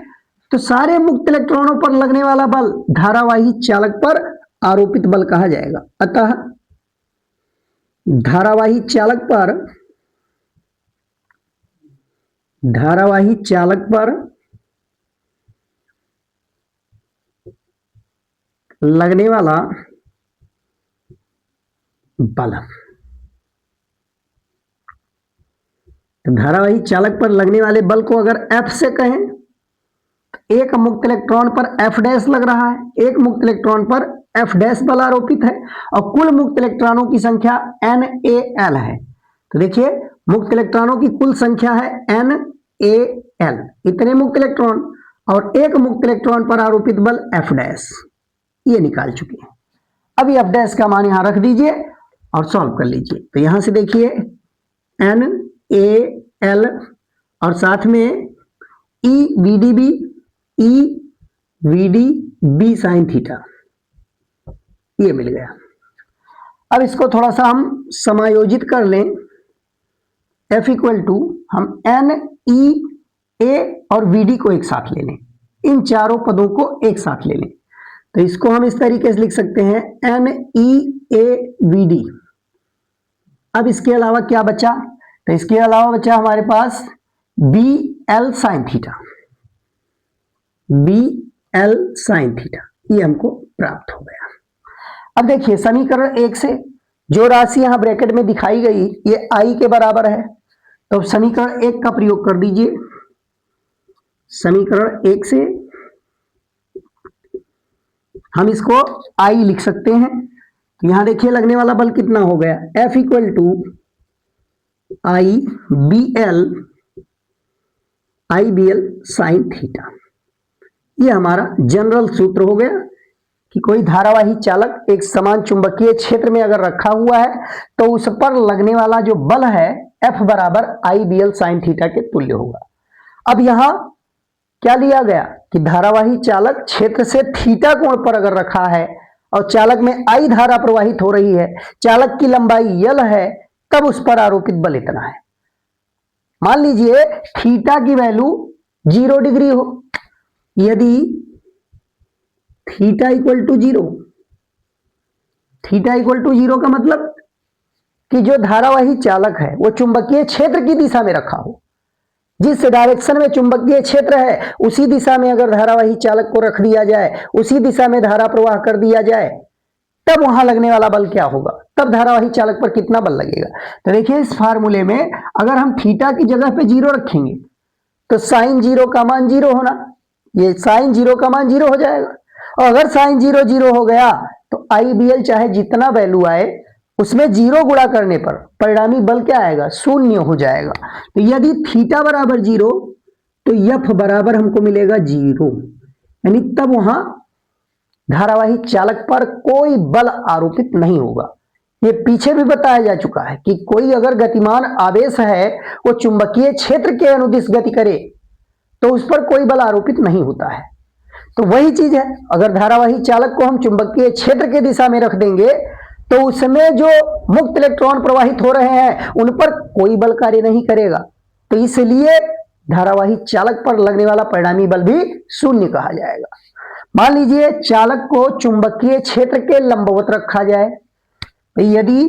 तो सारे मुक्त इलेक्ट्रॉनों पर लगने वाला बल धारावाही चालक पर आरोपित बल कहा जाएगा। अतः धारावाही चालक पर लगने वाला बल, तो धारावाही चालक पर लगने वाले बल को अगर F से कहें तो एक मुक्त इलेक्ट्रॉन पर F डैश लग रहा है, एक मुक्त इलेक्ट्रॉन पर F डैश बल आरोपित है और कुल मुक्त इलेक्ट्रॉनों की संख्या NaL है। तो देखिए मुक्त इलेक्ट्रॉनों की कुल संख्या है NaL, इतने मुक्त इलेक्ट्रॉन और एक मुक्त इलेक्ट्रॉन पर आरोपित बल F डैश, ये निकाल चुके हैं। अब ये F डैश का मान यहां रख दीजिए और सॉल्व कर लीजिए। तो यहां से देखिए NaL और साथ में EVdB sin थीटा, ये मिल गया। अब इसको थोड़ा सा हम समायोजित कर लें। F इक्वल टू हम NeA और Vd को एक साथ ले लें, इन चारों पदों को एक साथ ले लें। तो इसको हम इस तरीके से लिख सकते हैं NeAVd। अब इसके अलावा क्या बचा? तो इसके अलावा बचा हमारे पास BL sin थीटा, ये हमको प्राप्त हो गया। अब देखिए समीकरण 1 से जो राशि यहां ब्रैकेट में दिखाई गई ये I के बराबर है, तो समीकरण 1 का प्रयोग कर दीजिए। समीकरण 1 से हम इसको I लिख सकते हैं। तो यहां देखिए लगने वाला बल कितना हो गया, F equal to IBL sin theta. ये हमारा जनरल सूत्र हो गया कि कोई धारावाही चालक एक समान चुंबकीय क्षेत्र में अगर रखा हुआ है तो उस पर लगने वाला जो बल है F बराबर IBL sin थीटा के तुल्य होगा। अब यहां क्या लिया गया कि धारावाही चालक क्षेत्र से थीटा कोण पर अगर रखा है और चालक में I धारा प्रवाहित हो रही है, चालक की लंबाई L है, तब उस पर आरोपित बल इतना है। मान लीजिए थीटा की वैल्यू 0 डिग्री हो, यदि थीटा इक्वल टू 0 का मतलब कि जो धारावाही चालक है वो चुंबकीय क्षेत्र की दिशा में रखा हो, जिस डायरेक्शन में चुंबकीय क्षेत्र है उसी दिशा में अगर धारावाही चालक को रख दिया जाए, उसी दिशा में धारा प्रवाह कर दिया जाए, तब वहां लगने वाला बल क्या होगा, तब धारावाही चालक पर कितना बल लगेगा। तो देखिए इस फार्मूले में अगर हम थीटा की जगह पे 0 रखेंगे तो साइन 0 का मान 0 होना, ये साइन 0 का मान 0 हो जाएगा और अगर साइन 0 0 हो गया तो IBL चाहे जितना वैल्यू आए उसमें 0 गुणा करने पर परिणामी बल क्या आएगा, 0 हो जाएगा। तो यदि थीटा बराबर 0 तो F बराबर हमको मिलेगा 0, यानी तब वहां धारावाही चालक पर कोई बल आरोपित नहीं होगा। ये पीछे भी बताया जा चुका है कि कोई अगर गतिमान आवेश है वो चुंबकीय क्षेत्र के अनुदिश गति करे तो उस पर कोई बल आरोपित नहीं होता है। तो वही चीज है, अगर धारावाही चालक को हम चुंबकीय क्षेत्र की दिशा में रख देंगे तो उसमें जो मुक्त इलेक्ट्रॉन प्रवाहित हो रहे हैं उन पर कोई बल कार्य नहीं करेगा। तो इसलिए धारावाही चालक पर लगने वाला परिणामी बल भी 0 कहा जाएगा। मान लीजिए चालक को चुंबकीय क्षेत्र के लंबवत रखा जाए, तो यदि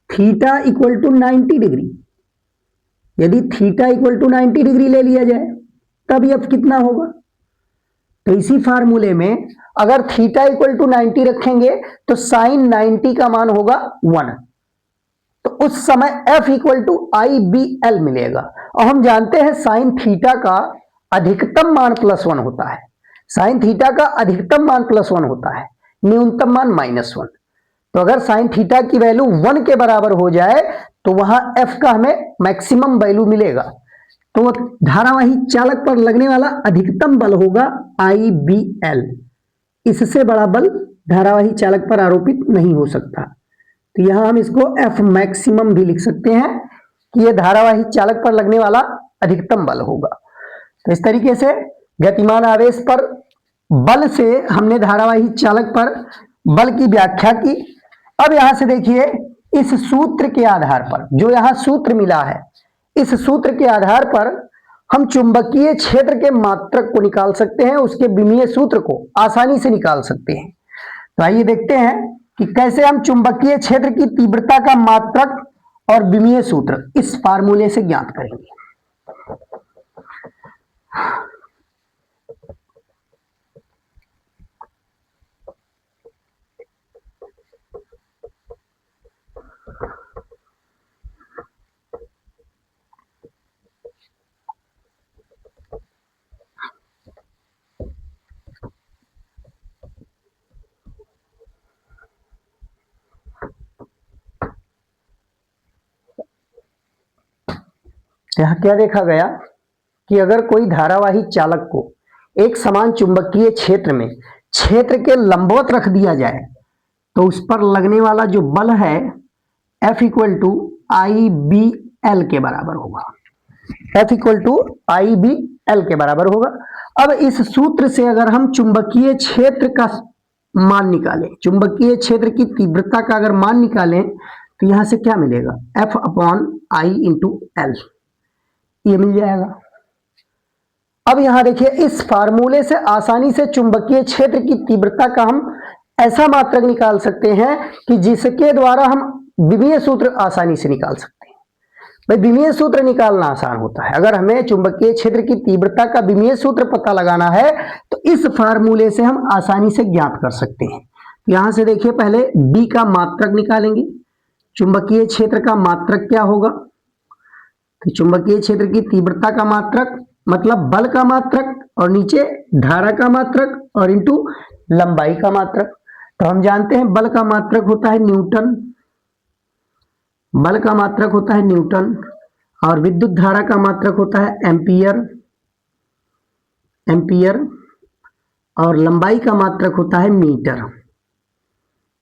थीटा इक्वल टू 90 डिग्री यदि थीटा इक्वल टू 90 डिग्री ले लिया जाए तब एफ कितना होगा। तो इसी फार्मूले में अगर थीटा इक्वल टू 90 रखेंगे तो साइन 90 का मान होगा 1, तो उस समय F equal to I B L मिलेगा। और हम जानते हैं साइन थीटा का अधिकतम मान +1 होता है, साइन थीटा का अधिकतम मान +1 होता है, न्यूनतम मान -1। तो अगर साइन थीटा की वैल्यू 1 के बराबर हो जाए तो वहां एफ का हमें मैक्सिमम वैल्यू मिलेगा। तो धारावाही चालक पर लगने वाला अधिकतम बल होगा आई बी एल। इससे बड़ा बल धारावाही चालक पर आरोपित नहीं हो सकता। तो यहां हम इसको एफ मैक्सिमम भी लिख सकते हैं कि यह धारावाही चालक पर लगने वाला अधिकतम बल होगा। तो इस तरीके से गतिमान आवेश पर बल से हमने धारावाही चालक पर बल की व्याख्या की। अब यहां से देखिए, इस सूत्र के आधार पर, जो यहां सूत्र मिला है, इस सूत्र के आधार पर हम चुंबकीय क्षेत्र के मात्रक को निकाल सकते हैं, उसके विमीय सूत्र को आसानी से निकाल सकते हैं। तो आइए देखते हैं कि कैसे हम चुंबकीय क्षेत्र की तीव्रता का मात्रक और विमीय सूत्र इस फार्मूले से ज्ञात करेंगे। यहां क्या देखा गया कि अगर कोई धारावाही चालक को एक समान चुंबकीय क्षेत्र में क्षेत्र के लंबवत रख दिया जाए तो उस पर लगने वाला जो बल है F equal to I B L के बराबर होगा। F equal to I B L के बराबर होगा। अब इस सूत्र से अगर हम चुंबकीय क्षेत्र का मान निकालें, चुंबकीय क्षेत्र की तीव्रता का अगर मान निकालें तो यहां से क्या मिलेगा, F upon I into L, ये मिल जाएगा। अब यहां देखिए, इस फार्मूले से आसानी से चुंबकीय क्षेत्र की तीव्रता का हम ऐसा मात्रक निकाल सकते हैं कि जिसके द्वारा हम विमीय सूत्र आसानी से निकाल सकते हैं। भाई विमीय सूत्र निकालना आसान होता है। अगर हमें चुंबकीय क्षेत्र की तीव्रता का विमीय सूत्र पता लगाना है तो इस फार्मूले से हम आसानी से ज्ञात कर सकते हैं। यहां से देखिए, पहले बी का मात्रक निकालेंगे। चुंबकीय क्षेत्र का मात्रक क्या होगा, तो चुंबकीय क्षेत्र की तीव्रता का मात्रक मतलब बल का मात्रक, और नीचे धारा का मात्रक और इंटू लंबाई का मात्रक। तो हम जानते हैं बल का मात्रक होता है न्यूटन, बल का मात्रक होता है न्यूटन, और विद्युत धारा का मात्रक होता है एम्पियर, एम्पियर, और लंबाई का मात्रक होता है मीटर।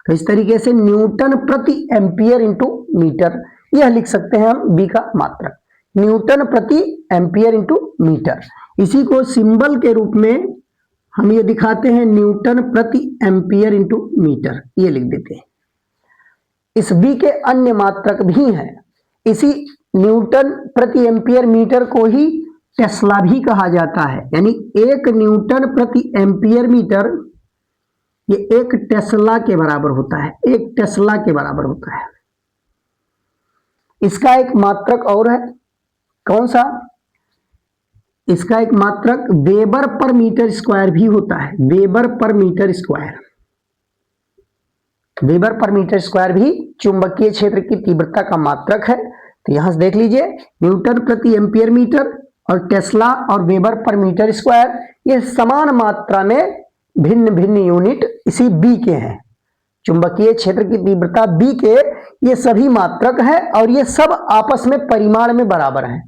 तो इस तरीके से न्यूटन प्रति एम्पियर इंटू मीटर, यह लिख सकते हैं हम बी का मात्रक, न्यूटन प्रति एम्पियर इंटू मीटर। इसी को सिंबल के रूप में हम ये दिखाते हैं, न्यूटन प्रति एम्पियर इंटू मीटर, ये लिख देते हैं। इस बी के अन्य मात्रक भी हैं। इसी न्यूटन प्रति एम्पियर मीटर को ही टेस्ला भी कहा जाता है, यानी 1 न्यूटन प्रति एम्पियर मीटर ये 1 टेस्ला के बराबर होता है, 1 टेस्ला के बराबर होता है। इसका एक मात्रक और है, कौन सा, इसका एक मात्रक वेबर पर मीटर स्क्वायर भी होता है, weber per metre square. Weber per metre square भी चुंबकीय क्षेत्र की तीव्रता का मात्रक है। तो यहां से देख लीजिए, न्यूटन प्रति एम्पियर मीटर और टेस्ला और वेबर पर मीटर स्क्वायर, ये समान मात्रा में भिन्न भिन्न यूनिट इसी बी के हैं। चुंबकीय क्षेत्र की तीव्रता बी के ये सभी मात्रक हैं और ये सब आपस में परिमाण में बराबर हैं।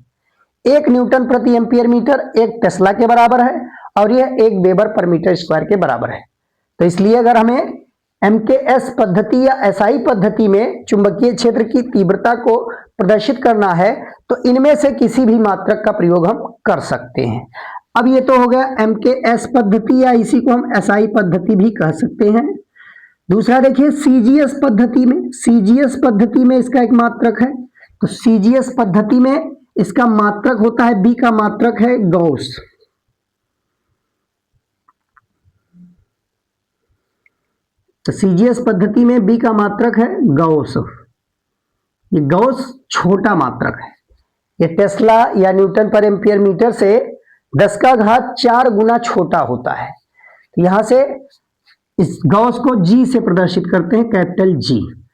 1 न्यूटन प्रति एम्पियर मीटर 1 टेस्ला के बराबर है और यह 1 वेबर पर मीटर स्क्वायर के बराबर है। तो इसलिए अगर हमें एमकेएस पद्धति या एसआई पद्धति में चुंबकीय क्षेत्र की तीव्रता को प्रदर्शित करना है तो इनमें से किसी भी मात्रक का प्रयोग हम कर सकते हैं। अब ये तो हो गया एमकेएस पद्धति, या इसी को हम एसआई पद्धति भी कह सकते हैं। दूसरा देखिए सीजीएस पद्धति में, सीजीएस पद्धति में इसका एक मात्रक है। तो सीजीएस पद्धति में इसका मात्रक होता है, बी का मात्रक है गॉस। तो सीजीएस पद्धति में बी का मात्रक है गॉस। ये गॉस छोटा मात्रक है, ये टेस्ला या न्यूटन पर एम्पियर मीटर से 10 का घात 4 गुना छोटा होता है। यहां से इस गॉस को जी से प्रदर्शित करते हैं, कैपिटल जी।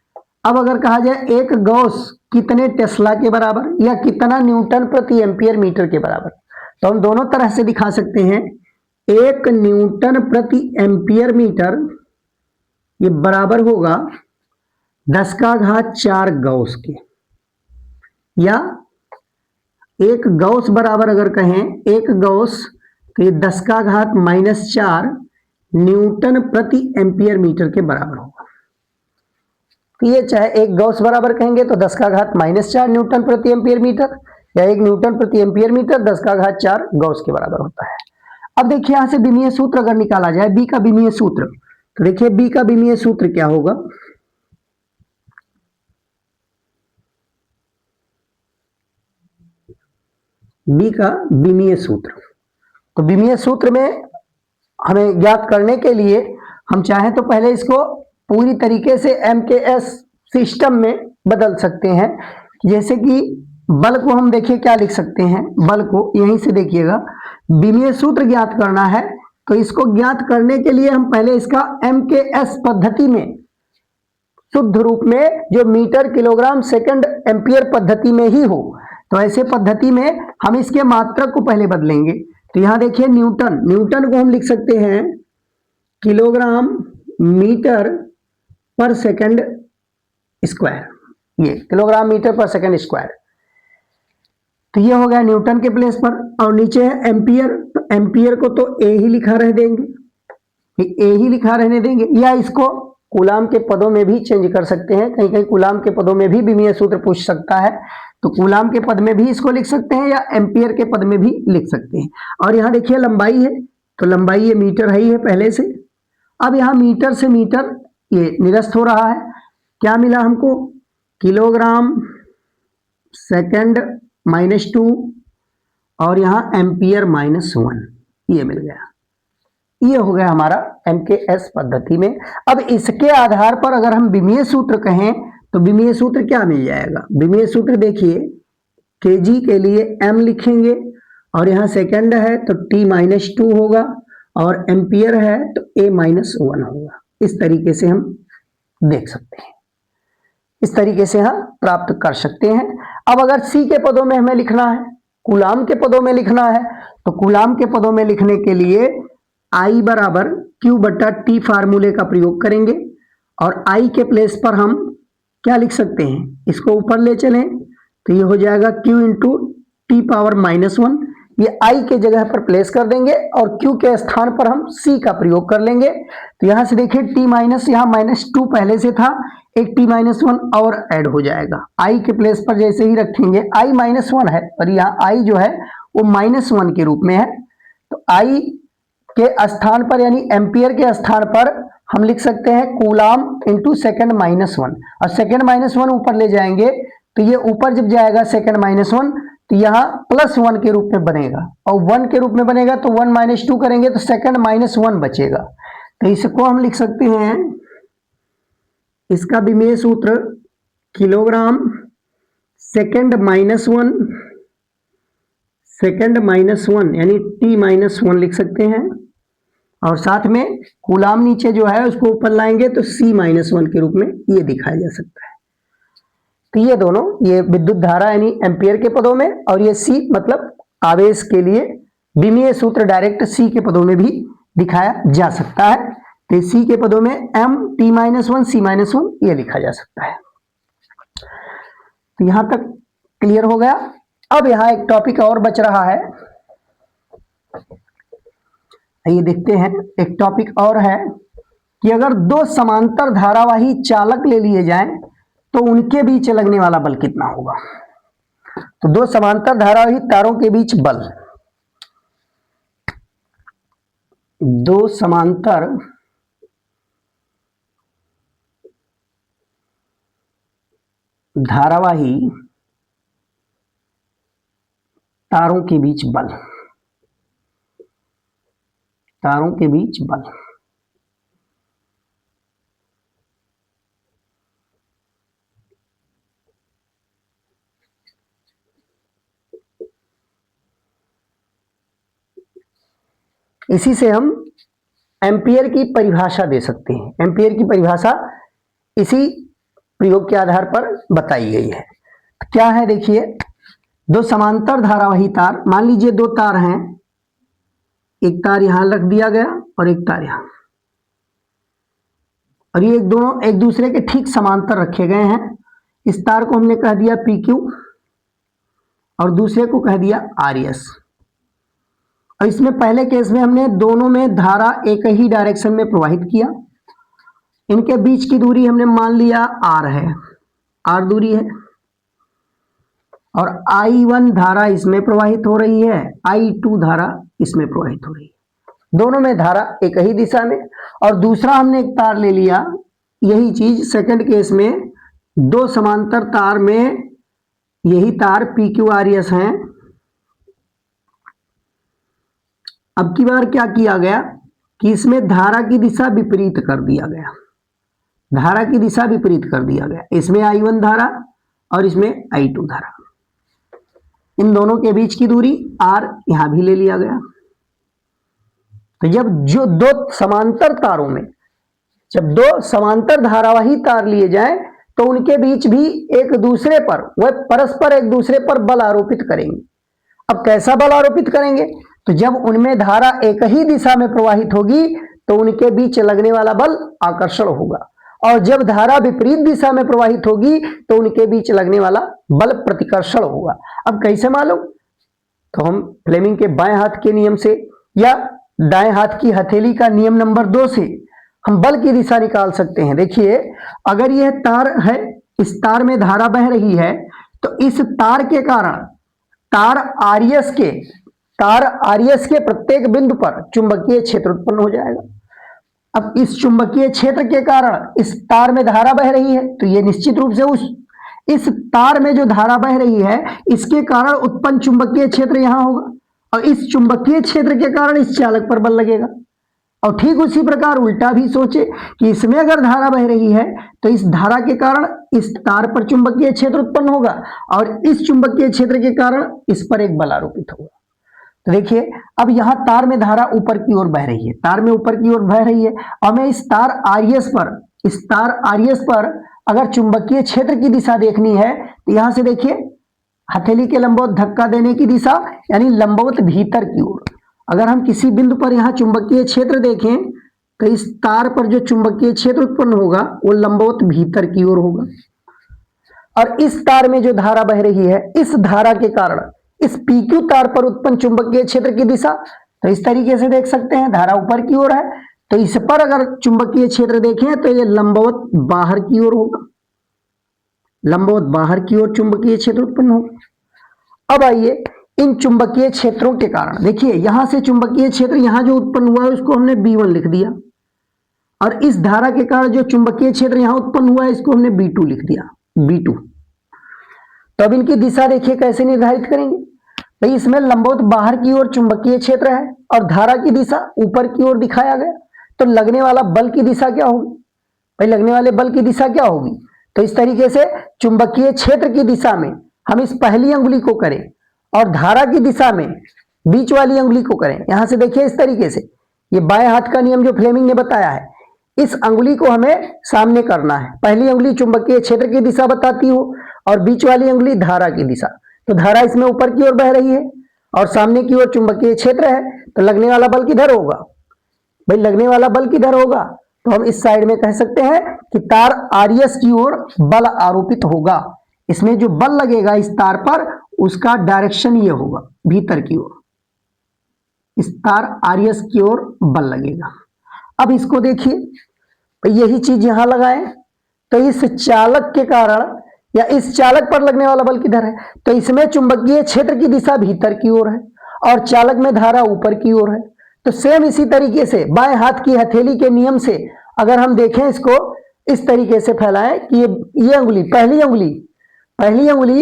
अब अगर कहा जाए एक गॉस कितने टेस्ला के बराबर या कितना न्यूटन प्रति एम्पियर मीटर के बराबर, तो हम दोनों तरह से दिखा सकते हैं। एक न्यूटन प्रति एम्पियर मीटर ये बराबर होगा 10 का घात 4 गॉस के, या एक गॉस बराबर अगर कहें एक गॉस तो ये 10 का घात -4 न्यूटन प्रति एम्पियर मीटर के बराबर होगा। तो ये चाहे एक गॉस बराबर कहेंगे तो 10 का घात -4 न्यूटन प्रति एम्पियर मीटर, या एक न्यूटन प्रति एम्पियर मीटर 10 का घात 4 गॉस के बराबर होता है। अब देखिए यहां से विमीय सूत्र अगर निकाला जाए, बी का विमीय सूत्र, तो देखिए बी का विमीय सूत्र क्या होगा। बी का विमीय सूत्र, तो विमीय सूत्र में हमें ज्ञात करने के लिए हम चाहें तो पहले इसको पूरी तरीके से MKS सिस्टम में बदल सकते हैं। जैसे कि बल को हम देखिए क्या लिख सकते हैं, बल को यहीं से देखिएगा, विमीय सूत्र ज्ञात करना है तो इसको ज्ञात करने के लिए हम पहले इसका MKS पद्धति में शुद्ध रूप में जो मीटर किलोग्राम सेकंड एम्पियर पद्धति में ही हो, तो ऐसे पद्धति में हम इसके मात्रक को पहले बदलेंगे। तो यहां देखिए न्यूटन, न्यूटन को हम लिख सकते हैं किलोग्राम मीटर पर सेकंड स्क्वायर, ये किलोग्राम मीटर पर सेकंड स्क्वायर, तो ये हो गया न्यूटन के प्लेस पर। और नीचे है एम्पियर, तो एम्पियर को तो ए ही लिखा रह देंगे, ए ही लिखा रहने देंगे, या इसको कूलाम के पदों में भी चेंज कर सकते हैं। कहीं कहीं कूलाम के पदों में भी विमीय सूत्र पूछ सकता है, तो कूलाम के पद में भी इसको लिख सकते हैं या एम्पियर के पद में भी लिख सकते हैं। और यहाँ देखिए लंबाई है, तो लंबाई ये मीटर है ही है पहले से। अब यहाँ मीटर से मीटर ये निरस्त हो रहा है, क्या मिला हमको, किलोग्राम सेकंड -2 और यहाँ एम्पियर -1, ये मिल गया। ये हो गया हमारा MKS पद्धति में। अब इसके आधार पर अगर हम विमीय सूत्र कहें तो विमीय सूत्र क्या मिल जाएगा। विमीय सूत्र देखिए kg के लिए m लिखेंगे, और यहाँ सेकंड है तो t-2 होगा, और एम्पियर है तो a-1 होगा। इस तरीके से हम देख सकते हैं, इस तरीके से हम प्राप्त कर सकते हैं। अब अगर c के पदों में हमें लिखना है, कूलाम के पदों में लिखना है, तो कूलाम के पदों में लिखने के लिए I बराबर Q/T फार्मूले का प्रयोग करेंगे, और I के प्लेस पर हम क्या लिख सकते हैं, इसको ऊपर ले चलें तो ये हो जाएगा Q इंटू T⁻⁻1, ये I के जगह पर प्लेस कर देंगे और Q के स्थान पर हम C का प्रयोग कर लेंगे। तो यहां से देखिए T माइनस, यहाँ -2 पहले से था, एक T-1 और ऐड हो जाएगा। I के प्लेस पर जैसे ही रखेंगे, I -1 है और यहाँ I जो है वो -1 के रूप में है, तो I के स्थान पर यानी एम्पियर के स्थान पर हम लिख सकते हैं कूलाम इंटू सेकेंड -1, और सेकेंड -1 ऊपर ले जाएंगे तो ये ऊपर जब जाएगा सेकेंड -1 तो यहाँ +1 के रूप में बनेगा, और 1 के रूप में बनेगा तो 1 - 2 करेंगे तो सेकेंड -1 बचेगा। तो इसको हम लिख सकते हैं, इसका विमीय सूत्र किलोग्राम सेकेंड -1 यानी T-1 लिख सकते हैं, और साथ में कूलाम नीचे जो है उसको ऊपर लाएंगे तो C-1 के रूप में ये दिखाया जा सकता है। तो ये दोनों, ये विद्युत धारा यानी एम्पियर के पदों में, और ये C मतलब आवेश के लिए विमीय सूत्र डायरेक्ट C के पदों में भी दिखाया जा सकता है। तो C के पदों में M T-1 C-1 ये लिखा जा सकता है। तो यहां तक क्लियर हो गया। अब यहाँ एक टॉपिक और बच रहा है, ये देखते हैं। एक टॉपिक और है कि अगर दो समांतर धारावाही चालक ले लिए जाएं तो उनके बीच लगने वाला बल कितना होगा। तो दो समांतर धारावाही तारों के बीच बल, दो समांतर धारावाही तारों के बीच बल, तारों के बीच बल, इसी से हम एम्पियर की परिभाषा दे सकते हैं। एम्पियर की परिभाषा इसी प्रयोग के आधार पर बताई गई है। क्या है देखिए, दो समांतर धारावाही तार, मान लीजिए दो तार हैं, एक तार यहां रख दिया गया और एक तार यहां, और ये दोनों एक दूसरे के ठीक समांतर रखे गए हैं। इस तार को हमने कह दिया PQ और दूसरे को कह दिया RS। और इसमें पहले केस में हमने दोनों में धारा एक ही डायरेक्शन में प्रवाहित किया। इनके बीच की दूरी हमने मान लिया R है, R दूरी है, और I1 धारा इसमें प्रवाहित हो रही है, I2 धारा इसमें प्रवाहित हो रही है। दोनों में धारा एक ही दिशा में। और दूसरा हमने एक तार ले लिया, यही चीज सेकंड केस में दो समांतर तार में यही तार PQRS हैं। अब की बार क्या किया गया कि इसमें धारा की दिशा विपरीत कर दिया गया, धारा की दिशा विपरीत कर दिया गया। इसमें I1 धारा और इसमें I2 धारा, इन दोनों के बीच की दूरी R यहां भी ले लिया गया। तो जब जो दो समांतर तारों में, जब दो समांतर धारावाही तार लिए जाएं तो उनके बीच भी एक दूसरे पर, वह परस्पर एक दूसरे पर बल आरोपित करेंगे। अब कैसा बल आरोपित करेंगे? तो जब उनमें धारा एक ही दिशा में प्रवाहित होगी तो उनके बीच लगने वाला बल आकर्षण होगा, और जब धारा विपरीत दिशा में प्रवाहित होगी तो उनके बीच लगने वाला बल प्रतिकर्षण होगा। अब कैसे मालूम? तो हम फ्लेमिंग के बाएं हाथ के नियम से या दाएं हाथ की हथेली का नियम नंबर 2 से हम बल की दिशा निकाल सकते हैं। देखिए, अगर यह तार है, इस तार में धारा बह रही है, तो इस तार के कारण तार आरएस के प्रत्येक बिंदु पर चुंबकीय क्षेत्र उत्पन्न हो जाएगा। अब इस चुंबकीय क्षेत्र के कारण इस तार में धारा बह रही है, तो यह निश्चित रूप से इस तार में जो धारा बह रही है इसके कारण उत्पन्न चुंबकीय क्षेत्र यहां होगा, और इस चुंबकीय क्षेत्र के कारण इस चालक पर बल लगेगा। और ठीक उसी प्रकार उल्टा भी सोचे कि इसमें अगर धारा बह रही है तो इस धारा के कारण इस तार पर चुंबकीय क्षेत्र उत्पन्न होगा, और इस चुंबकीय क्षेत्र के कारण इस पर एक बल आरोपित होगा। तो देखिए, अब यहां तार में धारा ऊपर की ओर बह रही है, तार में ऊपर की ओर बह रही है, और मैं इस तार आरएस पर अगर चुंबकीय क्षेत्र की दिशा देखनी है तो यहां से देखिए, हथेली के लंबवत धक्का देने की दिशा यानी लंबवत भीतर की ओर। अगर हम किसी बिंदु पर यहां चुंबकीय क्षेत्र देखें तो इस तार पर जो चुंबकीय क्षेत्र उत्पन्न होगा वो लंबवत भीतर की ओर होगा, और इस तार में जो धारा बह रही है, इस धारा के कारण इस PQ तार पर उत्पन्न चुंबकीय क्षेत्र की दिशा, तो इस तरीके से देख सकते हैं, धारा ऊपर की ओर है तो इस पर अगर चुंबकीय क्षेत्र देखें तो ये लंबवत बाहर की ओर होगा, लंबवत बाहर की ओर चुंबकीय क्षेत्र उत्पन्न होगा। अब आइए इन चुंबकीय क्षेत्रों के कारण, देखिए यहां से चुंबकीय क्षेत्र यहां जो उत्पन्न हुआ है उसको हमने B1 लिख दिया, और इस धारा के कारण जो चुंबकीय क्षेत्र यहां उत्पन्न हुआ है इसको हमने B2 लिख दिया, B2। तो अब इनकी दिशा देखिए कैसे निर्धारित करेंगे। भाई, इसमें लंबवत बाहर की ओर चुंबकीय क्षेत्र है और धारा की दिशा ऊपर की ओर दिखाया गया, तो लगने वाला बल की दिशा क्या होगी? भाई, लगने वाले बल की दिशा क्या होगी? तो इस तरीके से चुंबकीय क्षेत्र की दिशा में हम इस पहली अंगुली को करें और धारा की दिशा में बीच वाली अंगुली को करें। यहां से देखिए इस तरीके से, ये बाएं हाथ का नियम जो फ्लेमिंग ने बताया है, इस अंगुली को हमें सामने करना है। पहली अंगुली चुंबकीय क्षेत्र की दिशा बताती हो और बीच वाली अंगुली धारा की दिशा। तो धारा इसमें ऊपर की ओर बह रही है और सामने की ओर चुंबकीय क्षेत्र है, तो लगने वाला बल किधर होगा? भाई, लगने वाला बल किधर होगा? तो हम इस साइड में कह सकते हैं कि तार आरएस की ओर बल आरोपित होगा। इसमें जो बल लगेगा इस तार पर, उसका डायरेक्शन ये होगा भीतर की ओर, इस तार आरएस की ओर बल लगेगा। अब इसको देखिए, यही चीज यहां लगाएं तो इस चालक के कारण या इस चालक पर लगने वाला बल किधर है? तो इसमें चुंबकीय क्षेत्र की दिशा भीतर की ओर है और चालक में धारा ऊपर की ओर है। तो सेम इसी तरीके से बाएं हाथ की हथेली के नियम से अगर हम देखें, इसको इस तरीके से फैलाएं कि ये अंगुली, पहली अंगुली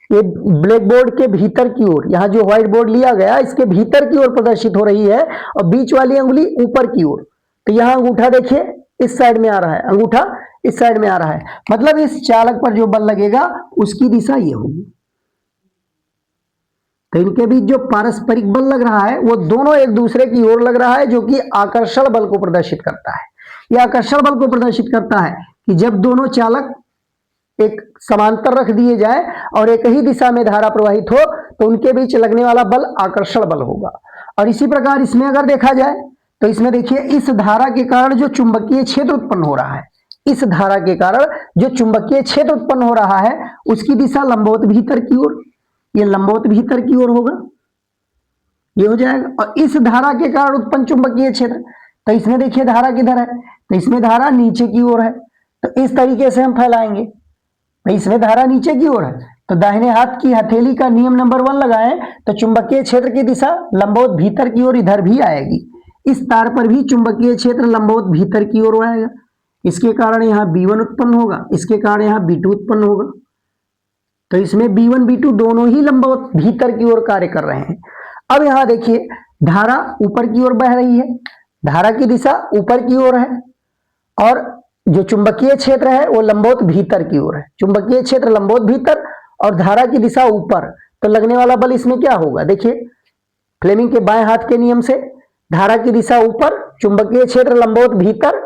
ये ब्लैक बोर्ड के भीतर की ओर, यहाँ जो व्हाइट बोर्ड लिया गया इसके भीतर की ओर प्रदर्शित हो रही है, और बीच वाली अंगुली ऊपर की ओर। तो यहाँ अंगूठा देखिए इस साइड में आ रहा है, अंगूठा इस साइड में आ रहा है, मतलब इस चालक पर जो बल लगेगा उसकी दिशा ये होगी। तो इनके बीच जो पारस्परिक बल लग रहा है वो दोनों एक दूसरे की ओर लग रहा है, जो कि आकर्षण बल को प्रदर्शित करता है। यह आकर्षण बल को प्रदर्शित करता है कि जब दोनों चालक एक समांतर रख दिए जाए और एक ही दिशा में धारा प्रवाहित हो तो उनके बीच लगने वाला बल आकर्षण बल होगा। और इसी प्रकार इसमें अगर देखा जाए तो इसमें देखिए, इस धारा के कारण जो चुंबकीय क्षेत्र उत्पन्न हो रहा है, इस धारा के कारण जो चुंबकीय क्षेत्र उत्पन्न हो रहा है उसकी दिशा लंबवत भीतर की ओर, ये लंबवत भीतर की ओर होगा, ये हो जाएगा। और इस धारा के कारण उत्पन्न चुंबकीय क्षेत्र, तो इसमें देखिए धारा किधर है, तो इसमें धारा नीचे की ओर है, तो इस तरीके से हम फैलाएंगे। तो इसमें धारा नीचे की ओर है तो दाहिने हाथ की हथेली का नियम नंबर 1 लगाएं तो चुंबकीय क्षेत्र की दिशा लंबवत भीतर की ओर इधर भी आएगी। इस तार पर भी चुंबकीय क्षेत्र लंबवत भीतर की ओर आएगा, इसके कारण यहाँ B1 उत्पन्न होगा, इसके कारण यहाँ B2 उत्पन्न होगा। तो इसमें B1 B2 दोनों ही लंबवत भीतर की ओर कार्य कर रहे हैं। अब यहाँ देखिए धारा ऊपर की ओर बह रही है, धारा की दिशा ऊपर की ओर है और जो चुंबकीय क्षेत्र है वो लंबवत भीतर की ओर है। चुंबकीय क्षेत्र लंबवत भीतर और धारा की दिशा ऊपर, तो लगने वाला बल इसमें क्या होगा, देखिए फ्लेमिंग के बाएं हाथ के नियम से धारा की दिशा ऊपर, चुंबकीय क्षेत्र लंबवत भीतर,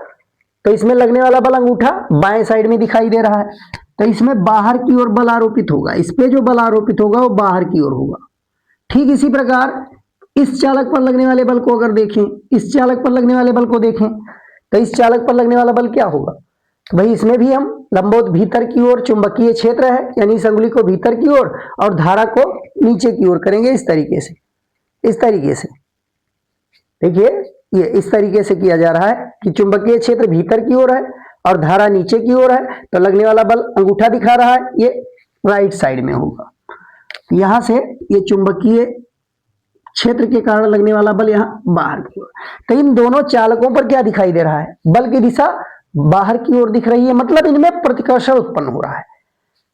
तो इसमें लगने वाला बल अंगूठा बाएं साइड में दिखाई दे रहा है, तो इसमें बाहर की ओर बल आरोपित होगा, इस पे जो बल आरोपित होगा वो बाहर की ओर होगा। ठीक इसी प्रकार इस चालक पर लगने वाले बल को अगर देखें, इस चालक पर लगने वाले बल को देखें तो इस चालक पर लगने वाला बल क्या होगा, तो भाई इसमें भी हम लंबवत भीतर की ओर चुंबकीय क्षेत्र है यानी इस अंगुली को भीतर की ओर और धारा को नीचे की ओर करेंगे, इस तरीके से, इस तरीके से। देखिए ये इस तरीके से किया जा रहा है कि चुंबकीय क्षेत्र भीतर की ओर है और धारा नीचे की ओर है, तो लगने वाला बल अंगूठा दिखा रहा है ये राइट साइड में होगा। यहां से ये चुंबकीय क्षेत्र के कारण लगने वाला बल यहाँ बाहर की ओर। तो इन दोनों चालकों पर क्या दिखाई दे रहा है, बल की दिशा बाहर की ओर दिख रही है, मतलब इनमें प्रतिकर्षण उत्पन्न हो रहा है।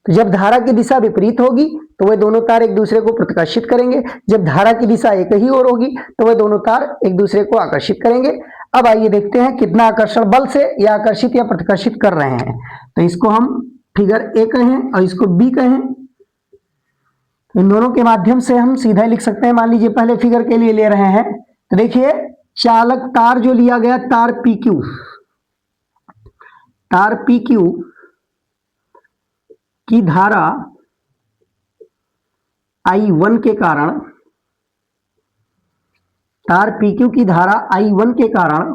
तो जब धारा की दिशा विपरीत होगी तो वे दोनों तार एक दूसरे को प्रतिकर्षित करेंगे, जब धारा की दिशा एक ही ओर होगी तो वे दोनों तार एक दूसरे को आकर्षित करेंगे। अब आइए देखते हैं कितना आकर्षण बल से या आकर्षित या प्रतिकर्षित कर रहे हैं। तो इसको हम फिगर ए कहें और इसको बी कहें, इन दोनों के माध्यम से हम सीधा लिख सकते हैं। मान लीजिए पहले फिगर के लिए ले रहे हैं, तो देखिए चालक तार जो लिया गया तार PQ, तार PQ की धारा I1 के कारण, तार PQ की धारा I1 के कारण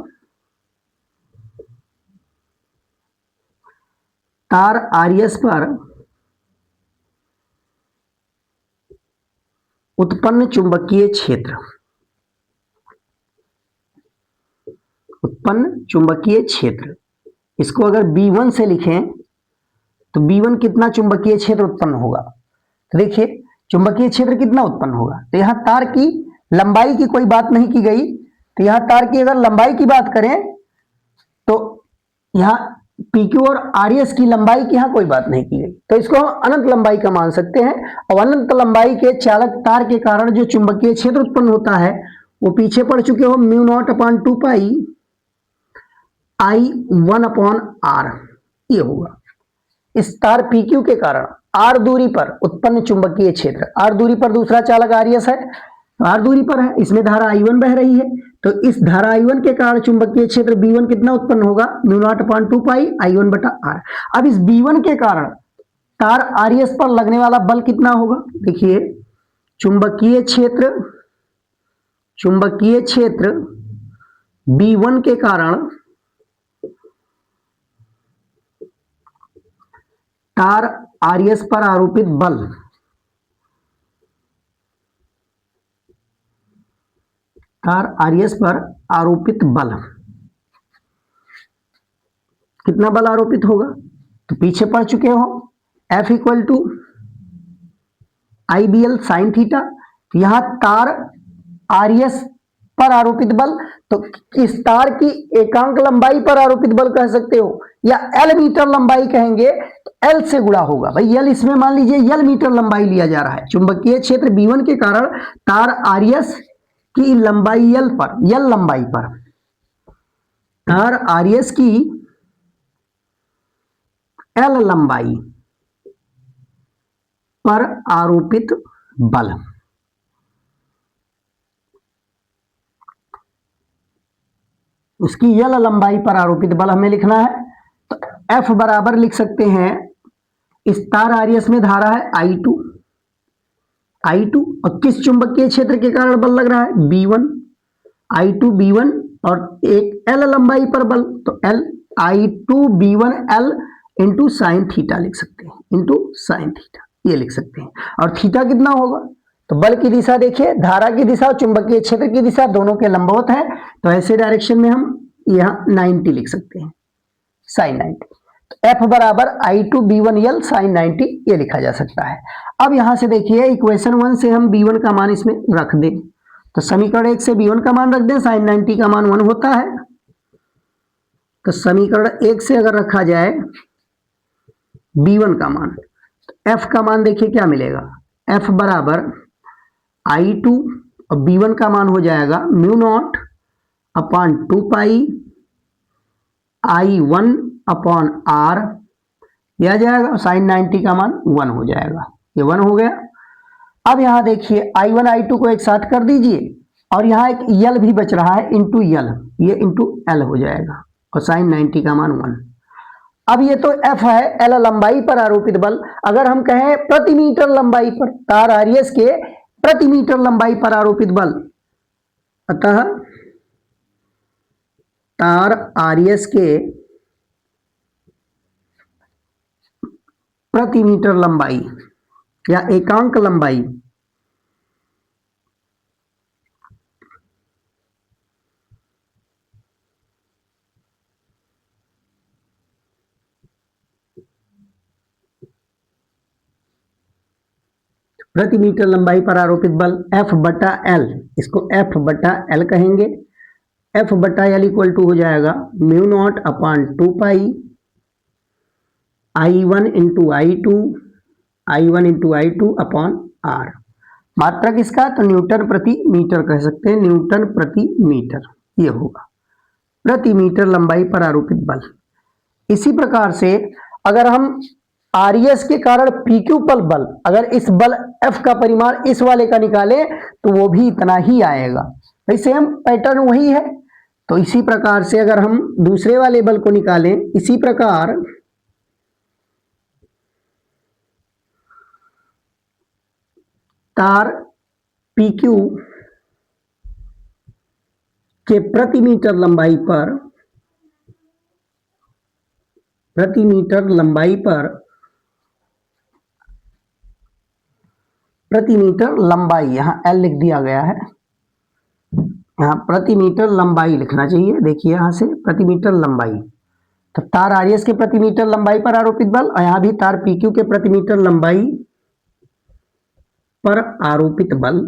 तार RS पर उत्पन्न चुंबकीय क्षेत्र, उत्पन्न चुंबकीय क्षेत्र, इसको अगर B1 से लिखें तो B1 कितना चुंबकीय क्षेत्र उत्पन्न होगा, तो देखिए चुंबकीय क्षेत्र कितना उत्पन्न होगा। तो यहां तार की लंबाई की कोई बात नहीं की गई, तो यहां तार की अगर लंबाई की बात करें तो यहां PQ और RS की लंबाई की यहां कोई बात नहीं की गई, तो इसको हम अनंत लंबाई का मान सकते हैं। और अनंत लंबाई के चालक तार के कारण जो चुंबकीय क्षेत्र उत्पन्न होता है वो पीछे पढ़ चुके हो μ0/2 पाई I1/R ये होगा। इस तार PQ के कारण R दूरी पर उत्पन्न चुंबकीय क्षेत्र, R दूरी पर दूसरा चालक RS है, R दूरी पर है, इसमें धारा I1 बह रही है, तो इस धारा I1 के कारण चुंबकीय क्षेत्र B1 कितना उत्पन्न होगा, μ0/2 पाई I1/R। अब इस B1 के कारण तार RS पर लगने वाला बल कितना होगा, देखिए चुंबकीय क्षेत्र B1 के कारण तार RS पर आरोपित बल, तार RS पर आरोपित बल कितना बल आरोपित होगा, तो पीछे पढ़ चुके हो F = IBL sin थीटा। यहां तार RS पर आरोपित बल, तो इस तार की एकांक लंबाई पर आरोपित बल कह सकते हो या L मीटर लंबाई कहेंगे, तो L से गुणा होगा भाई, L इसमें मान लीजिए L मीटर लंबाई लिया जा रहा है। चुंबकीय क्षेत्र B1 के कारण तार RS की लंबाई L पर, L लंबाई पर, तार RS की L लंबाई पर आरोपित बल, उसकी यल लंबाई पर आरोपित बल हमें लिखना है। तो F बराबर लिख सकते हैं, इस तार आरएस में धारा है I2, और किस चुंबकीय क्षेत्र के कारण बल लग रहा है, B1, I2 B1, और एक L लंबाई पर बल, तो L I2 B1 L into sine theta लिख सकते हैं, इंटू साइन थीटा ये लिख सकते हैं। और थीटा कितना होगा, तो बल की दिशा देखिए, धारा की दिशा और चुंबकीय क्षेत्र की दिशा दोनों के लंबवत है, तो ऐसे डायरेक्शन में हम यहाँ 90 लिख सकते हैं, साइन 90। तो F बराबर I2 B1 L साइन 90 ये लिखा जा सकता है। अब यहां से देखिए इक्वेशन 1 से हम B1 का मान इसमें रख दें, तो समीकरण 1 से B1 का मान रख दें, साइन 90 का मान 1 होता है। तो समीकरण 1 से अगर रखा जाए B1 का मान, तो F का मान देखिए क्या मिलेगा, F बराबर I2 और B1 का मान हो जाएगा mu not upon 2 pi I1 upon R, यह जाएगा साइन 90 का मान 1 हो जाएगा, ये 1 हो गया। अब यहां देखिए I1 I2 को एक साथ कर दीजिए, और यहां एक यल भी बच रहा है इंटू यल, ये इंटू एल हो जाएगा, और साइन 90 का मान 1। अब ये तो F है, L लंबाई पर आरोपित बल। अगर हम कहें प्रति मीटर लंबाई पर, तार आरएस के प्रति मीटर लंबाई पर आरोपित बल, अतः तार आरएस के प्रति मीटर लंबाई या एकांक लंबाई प्रति मीटर लंबाई पर आरोपित बल F बटा L, इसको F बटा L कहेंगे। F बटा L इक्वल टू हो जाएगा mu not upon 2 pi I1 into I two upon R। मात्रक इसका तो न्यूटन प्रति मीटर कह सकते हैं, न्यूटन प्रति मीटर ये होगा, प्रति मीटर लंबाई पर आरोपित बल। इसी प्रकार से अगर हम आरएस के कारण पीक्यू पर बल, अगर इस बल F का परिमाण इस वाले का निकाले तो वो भी इतना ही आएगा, भाई सेम पैटर्न वही है। तो इसी प्रकार से अगर हम दूसरे वाले बल को निकालें, इसी प्रकार तार PQ के प्रति मीटर लंबाई पर, प्रति मीटर लंबाई पर, प्रति मीटर लंबाई, यहां L लिख दिया गया है, यहां प्रति मीटर लंबाई लिखना चाहिए। देखिए यहां से प्रति मीटर लंबाई, तो तार आरएस के प्रति मीटर लंबाई पर आरोपित बल, और यहां भी तार पीक्यू के प्रति मीटर लंबाई पर आरोपित बल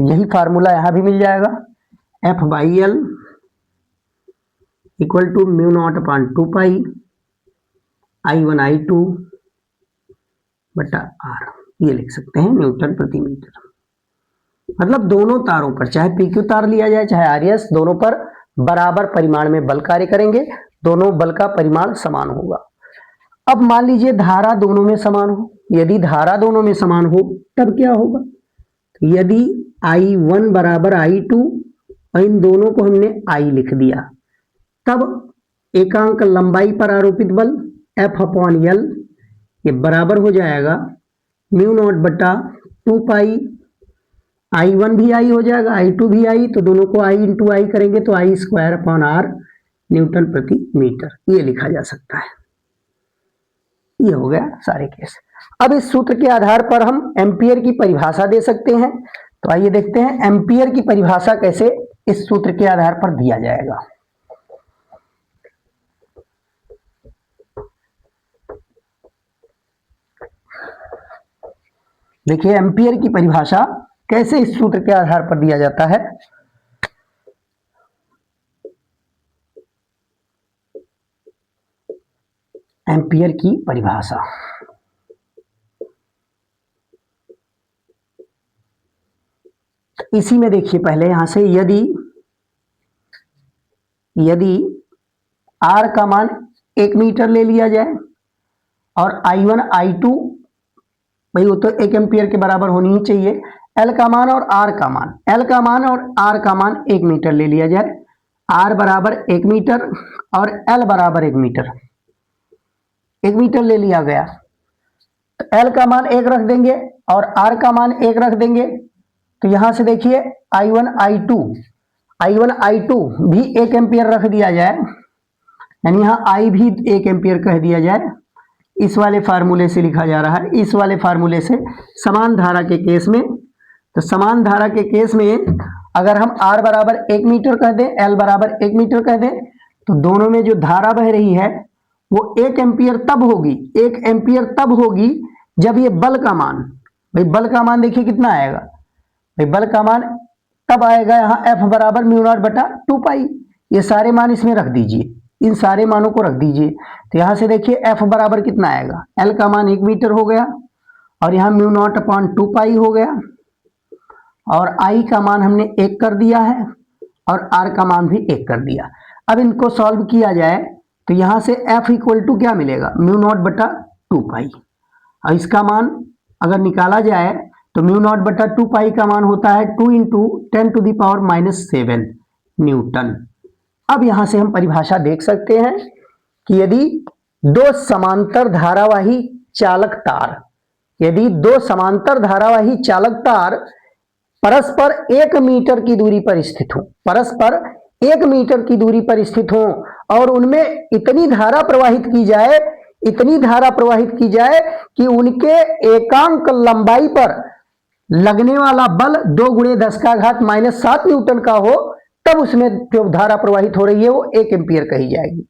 यही फार्मूला यहां भी मिल जाएगा, F by L equal to mu not upon 2 pi I1 I2 बटा R, ये लिख सकते हैं न्यूटन प्रति मीटर। मतलब दोनों तारों पर, चाहे पीक्यू तार लिया जाए चाहे आरएस, दोनों पर बराबर परिमाण में बल कार्य करेंगे, दोनों बल का परिमाण समान होगा। अब मान लीजिए धारा दोनों में समान हो, यदि धारा दोनों में समान हो तब क्या होगा, यदि I1 बराबर I2 और इन दोनों को हमने I लिख दिया, तब एकांक लंबाई पर आरोपित बल F अपॉन L ये बराबर हो जाएगा म्यू नॉट बटा 2 पाई I1 भी I हो जाएगा, I2 भी I, तो दोनों को I इंटू I करेंगे तो I square upon R Newton प्रति मीटर, ये लिखा जा सकता है। ये हो गया सारे केस। अब इस सूत्र के आधार पर हम एम्पियर की परिभाषा दे सकते हैं, तो आइए देखते हैं एम्पियर की परिभाषा कैसे इस सूत्र के आधार पर दिया जाएगा। देखिए एम्पियर की परिभाषा कैसे इस सूत्र के आधार पर दिया जाता है। एम्पियर की परिभाषा, इसी में देखिए पहले यहां से यदि R का मान 1 मीटर ले लिया जाए और I1 I2 भाई वो तो 1 एम्पियर के बराबर होनी ही चाहिए। एल का मान और आर का मान, एल का मान और आर का मान 1 मीटर ले लिया जाए। आर बराबर 1 मीटर और एल बराबर 1 मीटर, 1 मीटर ले लिया गया। तो एल का मान 1 रख देंगे और आर का मान 1 रख देंगे। तो यहां से देखिए I1 I2 भी 1 एम्पियर रख दिया जाए, यानी यहां I भी 1 एम्पियर कह दिया जाए। इस वाले फार्मूले से लिखा जा रहा है, इस वाले फार्मूले से समान धारा के केस में। तो समान धारा के केस में अगर हम R बराबर 1 मीटर कह दें, L बराबर 1 मीटर कह दें, तो दोनों में जो धारा बह रही है वो 1 एम्पियर तब होगी, 1 एम्पियर तब होगी जब ये बल का मान, भाई बल का मान देखिए कितना आएगा, भाई बल का मान तब आएगा यहाँ F बराबर म्यू नॉट बटा 2 पाई। ये सारे मान इसमें रख दीजिए, इन सारे मानों को रख दीजिए। तो यहां से देखिए F बराबर कितना आएगा, L का मान 1 मीटर हो गया और यहाँ म्यू नॉट अपॉन 2 पाई हो गया, और I का मान हमने 1 कर दिया है और R का मान भी 1 कर दिया। अब इनको सॉल्व किया जाए तो यहां से F इक्वल टू क्या मिलेगा, म्यू नॉट बटा 2 पाई। और इसका मान अगर निकाला जाए तो म्यू नॉट बटा 2 पाई का मान होता है 2 इंटू 10⁻⁻7 न्यूटन। अब यहां से हम परिभाषा देख सकते हैं कि यदि दो समांतर धारावाही चालक तार, यदि दो समांतर धारावाही चालक तार परस्पर 1 मीटर की दूरी पर स्थित हो, परस्पर 1 मीटर की दूरी पर स्थित हो और उनमें इतनी धारा प्रवाहित की जाए, इतनी धारा प्रवाहित की जाए कि उनके एकांक लंबाई पर लगने वाला बल 2 × 10⁻⁻7 न्यूटन का हो, तब उसमें जो धारा प्रवाहित हो रही है वो 1 एम्पियर कही जाएगी।